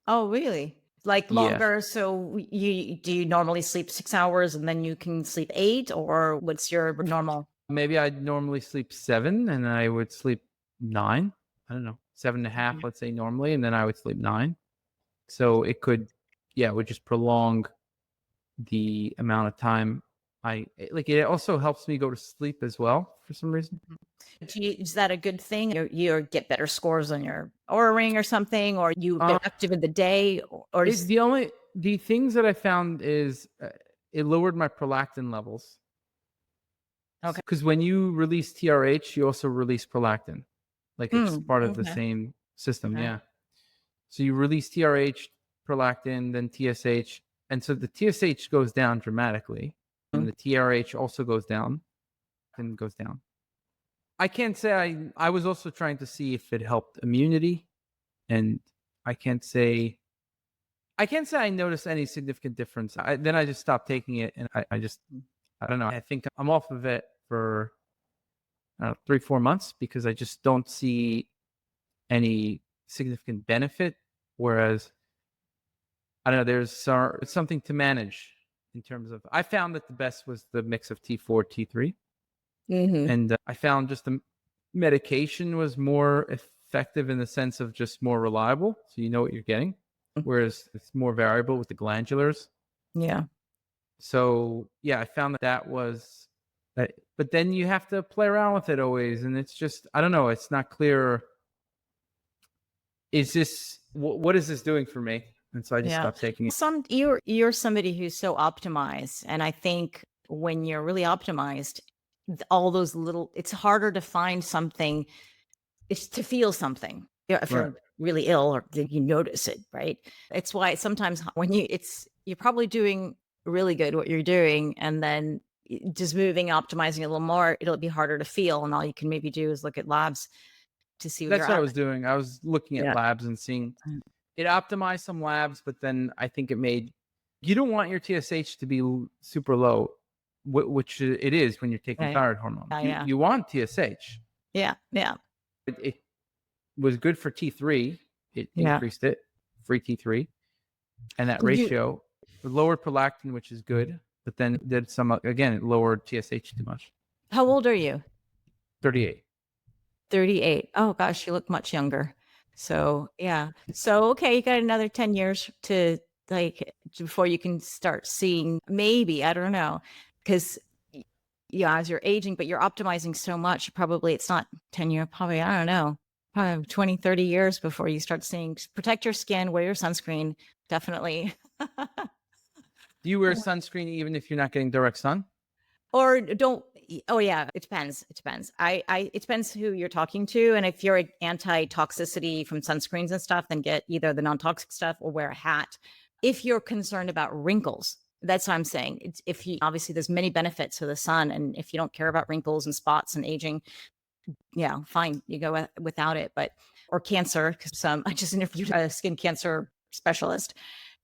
Oh, really? Like longer? Yeah. So do you normally sleep 6 hours and then you can sleep 8, or what's your normal? Maybe I'd normally sleep 7 and I would sleep 9. I don't know, 7.5, let's say normally, and then I would sleep 9. So it would just prolong the amount of time it also helps me go to sleep as well for some reason. Is that a good thing? You get better scores on your Oura Ring or something, or you get active in the day, or is the things that I found is it lowered my prolactin levels. Okay. Because when you release TRH, you also release prolactin. Like it's part of the same system. Okay. Yeah. So you release TRH, prolactin, then TSH. And so the TSH goes down dramatically. And the TRH also goes down and goes down. I can't say I was also trying to see if it helped immunity. And I can't say I noticed any significant difference. Then I just stopped taking it. And I don't know. I think I'm off of it for 3-4 months because I just don't see any significant benefit. Whereas, I don't know, it's something to manage in terms of, I found that the best was the mix of T4, T3. And I found just the medication was more effective in the sense of just more reliable. So you know what you're getting, whereas it's more variable with the glandulars. Yeah. So yeah, I found that was, but then you have to play around with it always. And it's just, I don't know, it's not clear. Is this, what is this doing for me? And so I just stopped taking it. You're somebody who's so optimized. And I think when you're really optimized, all those it's harder to find something, it's to feel something. If you're really ill or you notice it, right? It's why sometimes when you're probably doing really good what you're doing, and then just optimizing a little more, it'll be harder to feel. And all you can maybe do is look at labs to see what I was doing. I was looking at labs and seeing it optimized some labs, but then I think you don't want your TSH to be super low, which it is when you're taking thyroid hormone. You want TSH. Yeah. Yeah. It was good for T3. It Yeah. increased it, free T3. And that Did you, ratio lowered prolactin, which is good, but then did some, again, it lowered TSH too much. how old are you? 38. 38. Oh gosh, you look much younger. So yeah. So okay, you got another 10 years to like before you can start seeing maybe, I don't know. Because yeah, as you're aging, but you're optimizing so much, probably it's not 10 years, probably, I don't know, probably 20, 30 years before you start seeing protect your skin, wear your sunscreen. Definitely. Do you wear sunscreen even if you're not getting direct sun? Or don't. Oh yeah, it depends. It depends. It depends who you're talking to, and if you're anti-toxicity from sunscreens and stuff, then get either the non-toxic stuff or wear a hat. If you're concerned about wrinkles, that's what I'm saying. It's, if you obviously there's many benefits to the sun, and if you don't care about wrinkles and spots and aging, yeah, fine, you go without it. But or cancer, because I just interviewed a skin cancer specialist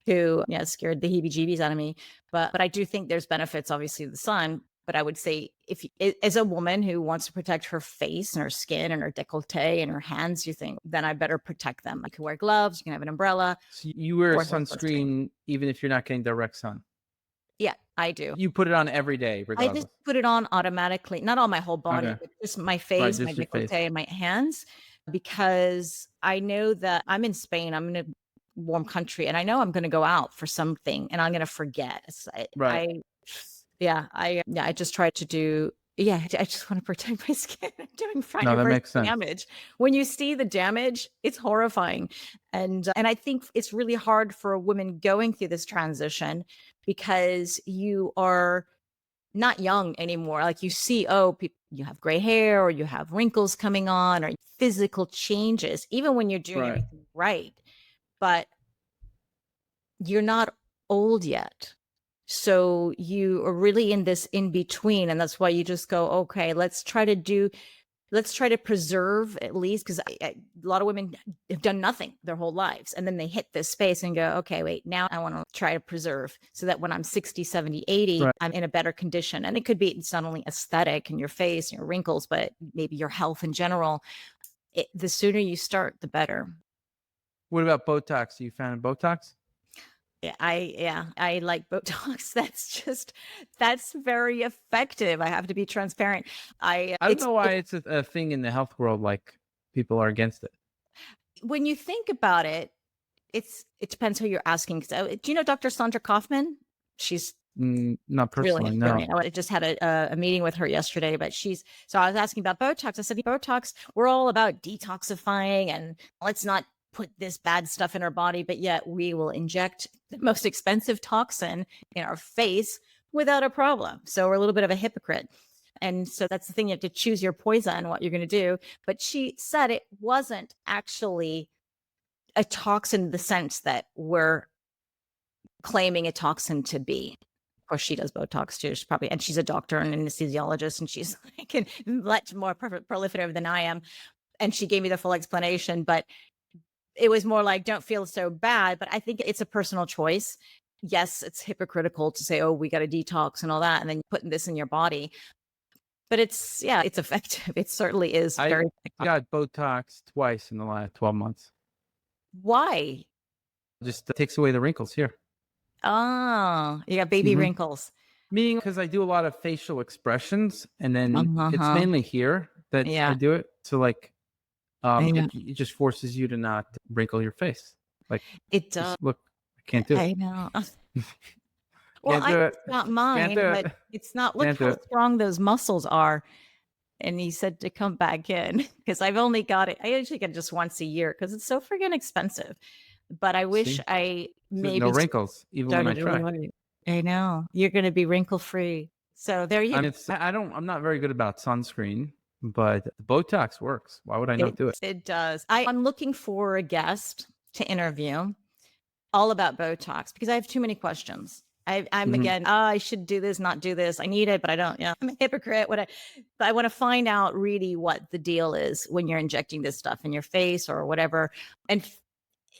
who scared the heebie-jeebies out of me. But I do think there's benefits, obviously, of the sun. But I would say if as a woman who wants to protect her face and her skin and her décolleté and her hands, you think, then I better protect them. You can wear gloves, you can have an umbrella. So you wear sunscreen even if you're not getting direct sun? Yeah, I do. You put it on every day, I regardless? just put it on automatically, not on my whole body, Okay. but just my face, Right, my just your face. décolleté, and my hands, because I know that I'm in Spain. I'm in a warm country, and I know I'm going to go out for something, and I'm going to forget. Right. I just try to do. Yeah, I just want to protect my skin. I'm doing fine. No, that Reverse makes sense. damage. When you see the damage, it's horrifying, and I think it's really hard for a woman going through this transition because you are not young anymore. Like you see, you have gray hair or you have wrinkles coming on or physical changes, even when you're doing everything right. But you're not old yet. So you are really in this in between. And that's why you just go, okay, let's try to preserve at least, because a lot of women have done nothing their whole lives. And then they hit this space and go, okay, wait, now I want to try to preserve so that when I'm 60, 70, 80, I'm in a better condition. And it could be, it's not only aesthetic and your face and your wrinkles, but maybe your health in general. The sooner you start, the better. What about Botox? Are you a fan of Botox? I like Botox. That's very effective. I have to be transparent. I don't know why it's a thing in the health world, like people are against it. When you think about it, it depends who you're asking. So, do you know Dr. Sandra Kaufman? She's not personally, really no. brilliant. I just had a meeting with her yesterday, but so I was asking about Botox. I said, Botox, we're all about detoxifying and let's not put this bad stuff in our body, but yet we will inject the most expensive toxin in our face without a problem. So we're a little bit of a hypocrite. And so that's the thing, you have to choose your poison, what you're going to do. But she said it wasn't actually a toxin in the sense that we're claiming a toxin to be. Of course, she does Botox too. And she's a doctor and an anesthesiologist, and she's like much more proliferative than I am. And she gave me the full explanation, but it was more like, don't feel so bad. But I think it's a personal choice. Yes, it's hypocritical to say, oh, we got to detox and all that, and then putting this in your body. But it's effective. It certainly is very effective. I got Botox twice in the last 12 months. Why? Just takes away the wrinkles here. Oh, you got baby wrinkles. Meaning, because I do a lot of facial expressions, and then it's mainly here that I do it. So like, it just forces you to not wrinkle your face. Like it does. Look, I can't do it. I know. Well, it's not mine, but it's not. Look how strong those muscles are. And he said to come back in because I've only got it. I usually get it just once a year because it's so friggin' expensive. But I wish I maybe no wrinkles even when I try. I know you're going to be wrinkle free. So there you go. I'm not very good about sunscreen, but the Botox works. Why would I not do it? It does. I'm looking for a guest to interview all about Botox because I have too many questions. I'm again, I should do this, not do this. I need it, but I don't. Yeah, I'm a hypocrite. But I want to find out really what the deal is when you're injecting this stuff in your face or whatever, and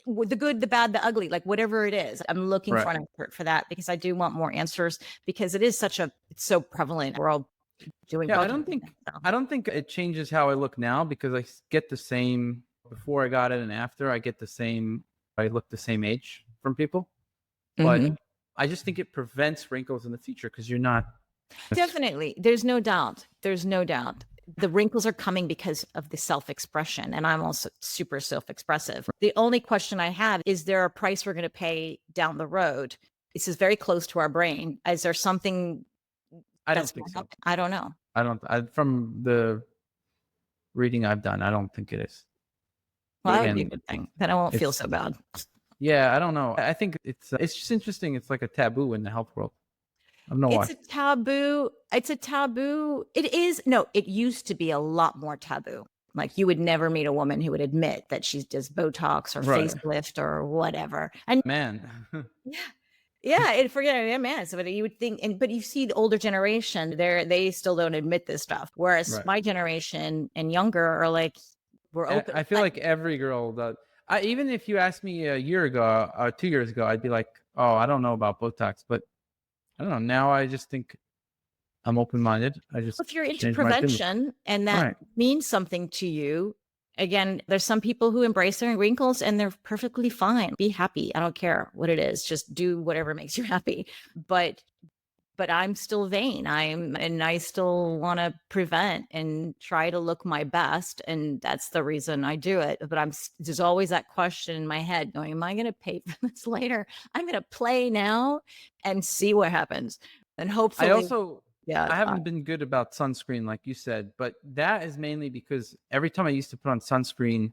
the good, the bad, the ugly, like whatever it is. I'm looking for an expert for that because I do want more answers because it's so prevalent. We're all doing Yeah, both. So. I don't think it changes how I look now because get the same before I got it and after. I get the same. I look the same age from people, but Mhm. I just think it prevents wrinkles in the future because you're not. Definitely. There's no doubt. There's no doubt. The wrinkles are coming because of the self-expression. And I'm also super self-expressive. The only question I have is there a price we're going to pay down the road? This is very close to our brain. Is there something I don't that's think going so. up? I don't know. I don't. From the reading I've done, I don't think it is. Well, But that would be a again, good thing. Then I won't feel it's so bad. yeah. I don't know. I think it's just interesting. It's like a taboo in the health world. I don't know why. It's a taboo. It's a taboo. It is. No, it used to be a lot more taboo. Like you would never meet a woman who would admit that she does Botox or Right, facelift or whatever. And man. yeah, yeah, and forget it, yeah, man. So but you would think, and but you see the older generation, they still don't admit this stuff. Whereas Right. my generation and younger are like, we're open. I feel like every girl does. Even if you asked me a year ago or 2 years ago, I'd be like, "Oh, I don't know about Botox," but I don't know. Now I just think I'm open-minded. I just If you're into changed my opinion. prevention and that Right. means something to you, again, there's some people who embrace their wrinkles and they're perfectly fine. Be happy. I don't care what it is. Just do whatever makes you happy. But I'm still vain. I still want to prevent and try to look my best. And that's the reason I do it. But there's always that question in my head going, am I going to pay for this later? I'm going to play now and see what happens. And I hopefully, also yeah. I haven't been good about sunscreen, like you said, but that is mainly because every time I used to put on sunscreen,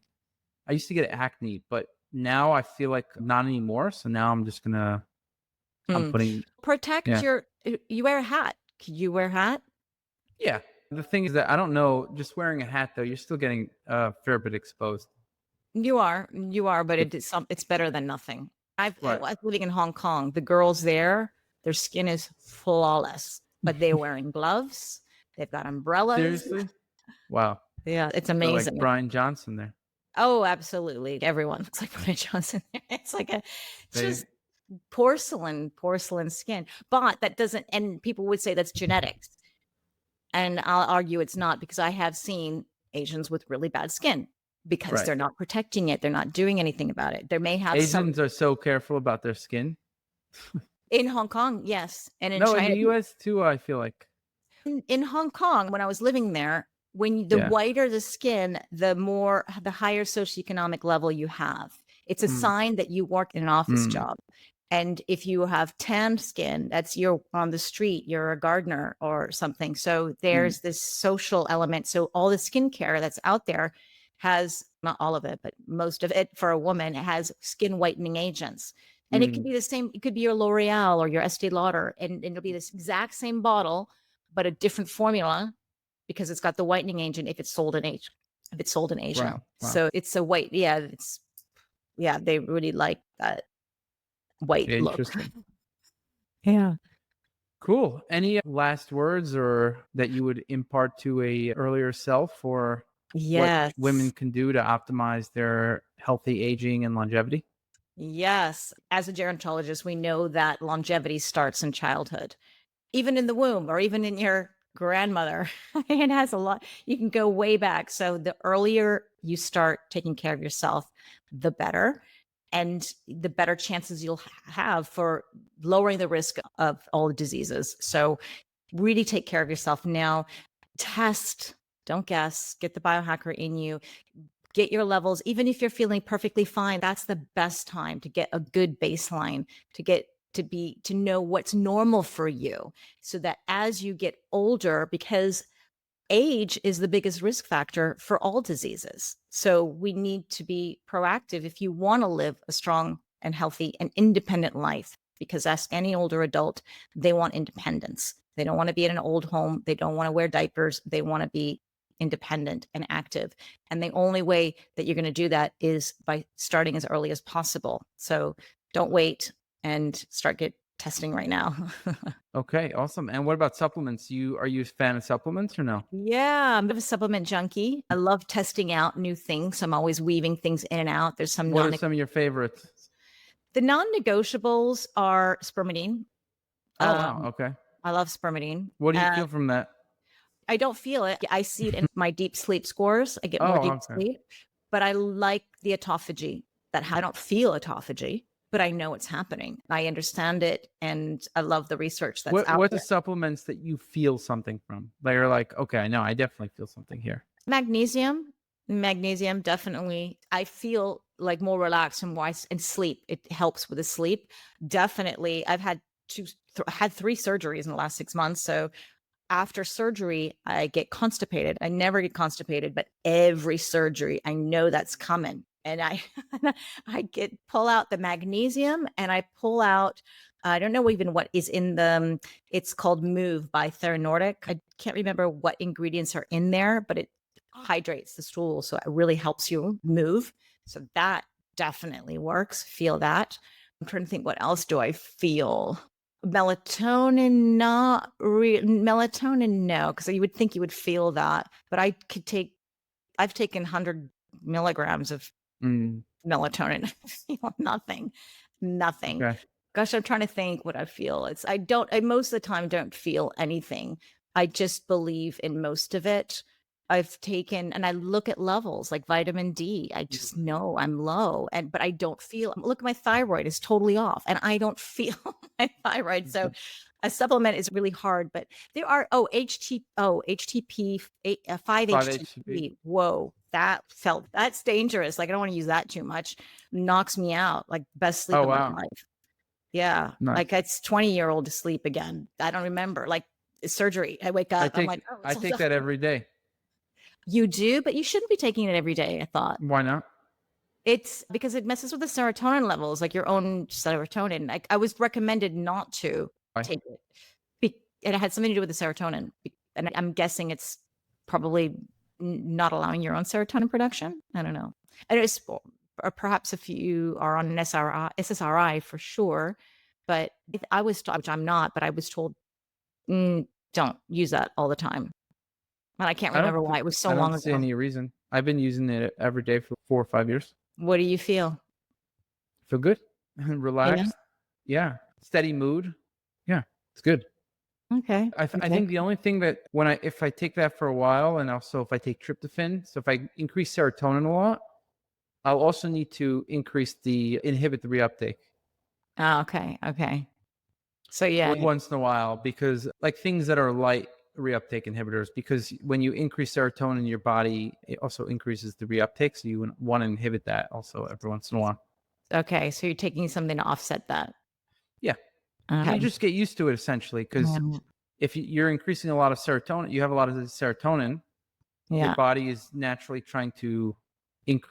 I used to get acne, but now I feel like not anymore. So now I'm just gonna I'm putting Protect yeah. you wear a hat. Can you wear a hat? Yeah. The thing is that I don't know, just wearing a hat though, you're still getting a fair bit exposed. You are, but It, it's better than nothing. I right. was living in Hong Kong. The girls there, their skin is flawless, but they're wearing gloves. They've got umbrellas. Seriously? Wow. Yeah, it's They're like amazing. Brian Johnson there. Oh, absolutely. Everyone looks like Brian Johnson. It's like They just porcelain skin. But that doesn't, and people would say that's genetics. And I'll argue it's not because I have seen Asians with really bad skin because right. they're not protecting it. They're not doing anything about it. There may have some Asians are so careful about their skin. in Hong Kong, yes. And in No, in China, the US too, I feel like. in Hong Kong, when I was living there, the Yeah. whiter the skin, the higher socioeconomic level you have. It's a Mm, sign that you work in an office mm, job. And if you have tanned skin, that's you're on the street, you're a gardener or something. So mm, there's this social element. So all the skincare that's out there has, not all of it, but most of it for a woman, it has skin whitening agents. And it could mm, be the same, it could be your L'Oreal or your Estee Lauder, and it'll be this exact same bottle, but a different formula because it's got the whitening agent if it's sold in Asia. If it's sold in Asia. wow. Wow. So it's a white, yeah, they really like that white look. Interesting. Yeah. Cool. Any last words or that you would impart to a earlier self or what women Yes. can do to optimize their healthy aging and longevity? Yes. As a gerontologist, we know that longevity starts in childhood, even in the womb or even in your grandmother. It has a lot. You can go way back. So the earlier you start taking care of yourself, the better. And the better chances you'll have for lowering the risk of all the diseases. So really take care of yourself now. Test, don't guess, get the biohacker in you, get your levels. Even if you're feeling perfectly fine, that's the best time to get a good baseline, to know what's normal for you, so that as you get older, because age is the biggest risk factor for all diseases. So we need to be proactive if you want to live a strong and healthy and independent life, because ask any older adult, they want independence. They don't want to be in an old home. They don't want to wear diapers. They want to be independent and active. And the only way that you're going to do that is by starting as early as possible. So don't wait and start testing right now. Okay, awesome. And what about supplements? Are you a fan of supplements or no? Yeah, I'm a bit of a supplement junkie. I love testing out new things. I'm always weaving things in and out. There's some What are some of your favorites? the non-negotiables are spermidine. Oh wow, Um, okay. I love spermidine. What do you feel from that? I don't feel it. I see it in my deep sleep scores. I get more Oh, deep okay. sleep, but I like the autophagy that I don't feel autophagy, but I know it's happening. I understand it, and I love the research that's out What there. the supplements that you feel something from? That you're like, okay, I know, I definitely feel something here. Magnesium, definitely. I feel like more relaxed and sleep. It helps with the sleep. Definitely. I've had had 3 surgeries in the last 6 months. So after surgery, I get constipated. I never get constipated, but every surgery, I know that's coming. And I pull out the magnesium, and I pull out, I don't know even what is in the, it's called Move by Theranordic. I can't remember what ingredients are in there, but it hydrates the stool. So it really helps you move. So that definitely works. Feel that. I'm trying to think, what else do I feel? Melatonin, melatonin, no, because you would think you would feel that, but I've taken 100 milligrams of melatonin. I feel nothing. Okay. Gosh, I'm trying to think what I feel. I most of the time don't feel anything. I just believe in most of it. I've taken, and I look at levels like vitamin D. I just know I'm low, but I don't feel, look, my thyroid is totally off, and I don't feel my thyroid. So a supplement is really hard, but there are, HTP, 5-HTP. Whoa, that's dangerous. Like, I don't want to use that too much. Knocks me out. Like, best sleep Oh, of my wow. life. Yeah. Nice. Like, it's 20-year-old to sleep again. I don't remember. Like, surgery. I wake up. I'm like, oh, I take that every day. You do, but you shouldn't be taking it every day, I thought. Why not? It's because it messes with the serotonin levels, like your own serotonin. I was recommended not to take it. And it had something to do with the serotonin. And I'm guessing it's probably not allowing your own serotonin production. I don't know. And it's, or perhaps if you are on an SSRI for sure. But I was told, which I'm not, but I was told, don't use that all the time. And I can't remember why. It was so long ago. I don't see any reason. I've been using it every day for 4 or 5 years. What do you feel? Feel good, relaxed. Yeah. Steady mood. Yeah, it's good. Okay. I think the only thing that if I take that for a while, and also if I take tryptophan, so if I increase serotonin a lot, I'll also need to inhibit the reuptake. Oh, okay. So yeah. Once in a while, because like things that are light reuptake inhibitors, because when you increase serotonin in your body, it also increases the reuptake. So you want to inhibit that also every once in a while. Okay. So you're taking something to offset that. Yeah. You just get used to it essentially, because if you're increasing a lot of serotonin, you have a lot of serotonin. Yeah. Your body is naturally trying to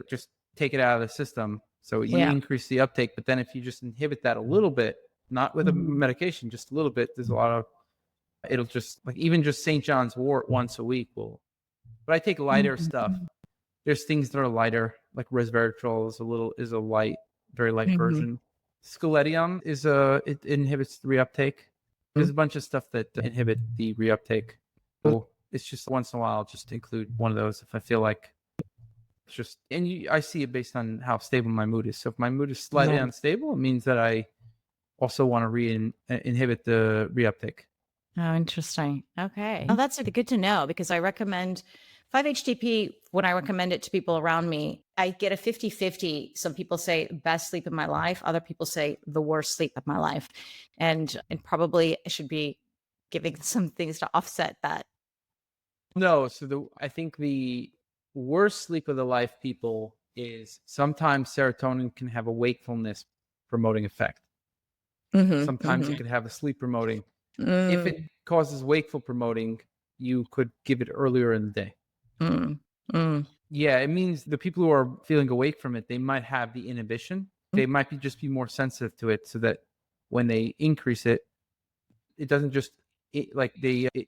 just take it out of the system. So you increase the uptake, but then if you just inhibit that a little bit, not with a medication, just a little bit, there's a lot of, it'll just, like, even just St. John's wort once a week will, but I take lighter stuff. There's things that are lighter, like resveratrol is a light, very light version. Scaledium it inhibits the reuptake. There's a bunch of stuff that inhibit the reuptake. So it's just once in a while, just include one of those if I feel like it's just, and I see it based on how stable my mood is. So if my mood is slightly unstable, it means that I also want to inhibit the reuptake. Oh, interesting. Okay. Well, that's good to know, because I recommend 5-HTP when I recommend it to people around me. I get a 50-50. Some people say best sleep of my life. Other people say the worst sleep of my life. And probably I should be giving some things to offset that. No. So I think the worst sleep of the life people is sometimes serotonin can have a wakefulness promoting effect. Sometimes it could have a sleep promoting. If it causes wakeful promoting, you could give it earlier in the day. Yeah, it means the people who are feeling awake from it, they might have the inhibition. They might just be more sensitive to it, so that when they increase it, it doesn't just it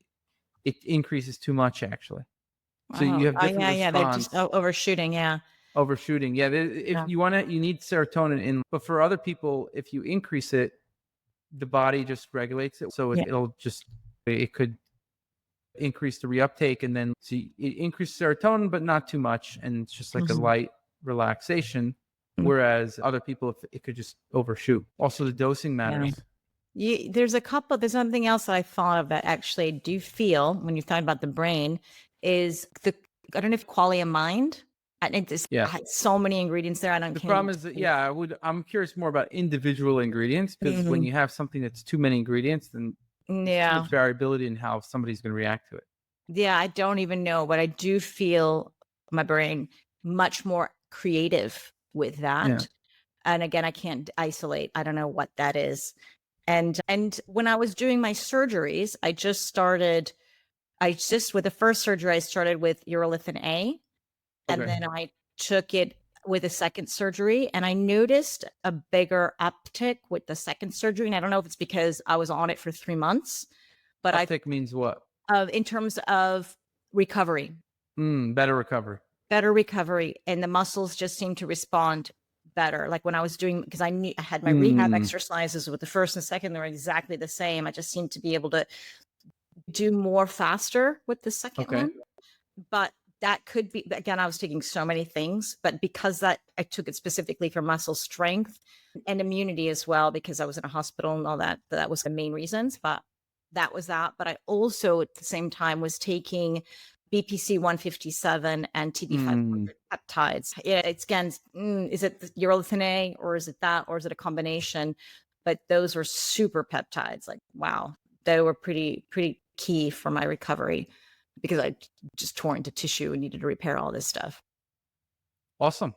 increases too much actually. So you have different response. They're just overshooting. Overshooting. Yeah, if you need serotonin in, but for other people, if you increase it, the body just regulates it. So it could increase the reuptake, and then it increases serotonin, but not too much. And it's just like a light relaxation. Whereas other people, it could just overshoot. Also, the dosing matters. There's something else that I thought of that actually I do feel when you're talking about the brain is I don't know if quality of mind. And it just Yeah. had so many ingredients there. The Can't problem even is that, tell you. I'm curious more about individual ingredients, because when Mhm. you have something that's too many ingredients, then there's too Yeah. much variability in how somebody's going to react to it. Yeah, I don't even know, but I do feel my brain much more creative with Yeah. that. And again, I can't isolate. I don't know what that is. And when I was doing my surgeries, I just with the first surgery I started with urolithin A, and Okay. then I took it with a second surgery, and I noticed a bigger uptick with the second surgery. And I don't know if it's because I was on it for 3 months, but Uptick means what? in terms of recovery, Better recovery. better recovery, and the muscles just seem to respond better. Like when I was doing, because I knew I had my rehab exercises with the first and second, they were exactly the same. I just seemed to be able to do more faster with the second Okay. one. But that could be, again, I was taking so many things, but because that I took it specifically for muscle strength and immunity as well, because I was in a hospital and all that, that was the main reasons. But that was that. But I also at the same time was taking BPC 157 and TB 500 peptides. Yeah, it's again, is it the urolithin A, or is it that, or is it a combination? But those were super peptides. Like, wow, they were pretty key for my recovery because I just tore into tissue and needed to repair all this stuff. Awesome.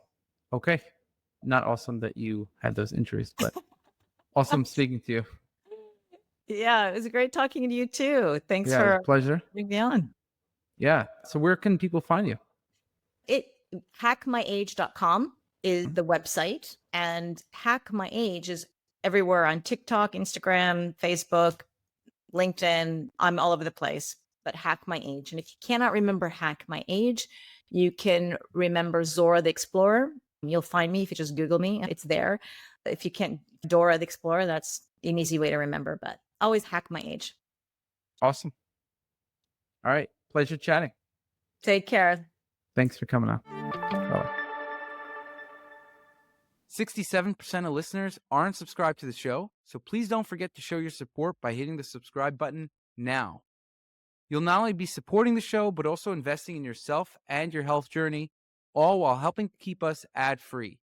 Okay. Not awesome that you had those injuries, but awesome speaking to you. Yeah, it was great talking to you too. Thanks Yeah, it was a for pleasure. bringing me on. Yeah. So where can people find you? It hackmyage.com is the website, and Hack My Age is everywhere on TikTok, Instagram, Facebook, LinkedIn. I'm all over the place, but Hack My Age. And if you cannot remember Hack My Age, you can remember Zora the Explorer. You'll find me if you just Google me. It's there. If you can't, Dora the Explorer, that's an easy way to remember, but always Hack My Age. Awesome. All right. Pleasure chatting. Take care. Thanks for coming on. Bye. 67% of listeners aren't subscribed to the show, so please don't forget to show your support by hitting the subscribe button now. You'll not only be supporting the show, but also investing in yourself and your health journey, all while helping keep us ad-free.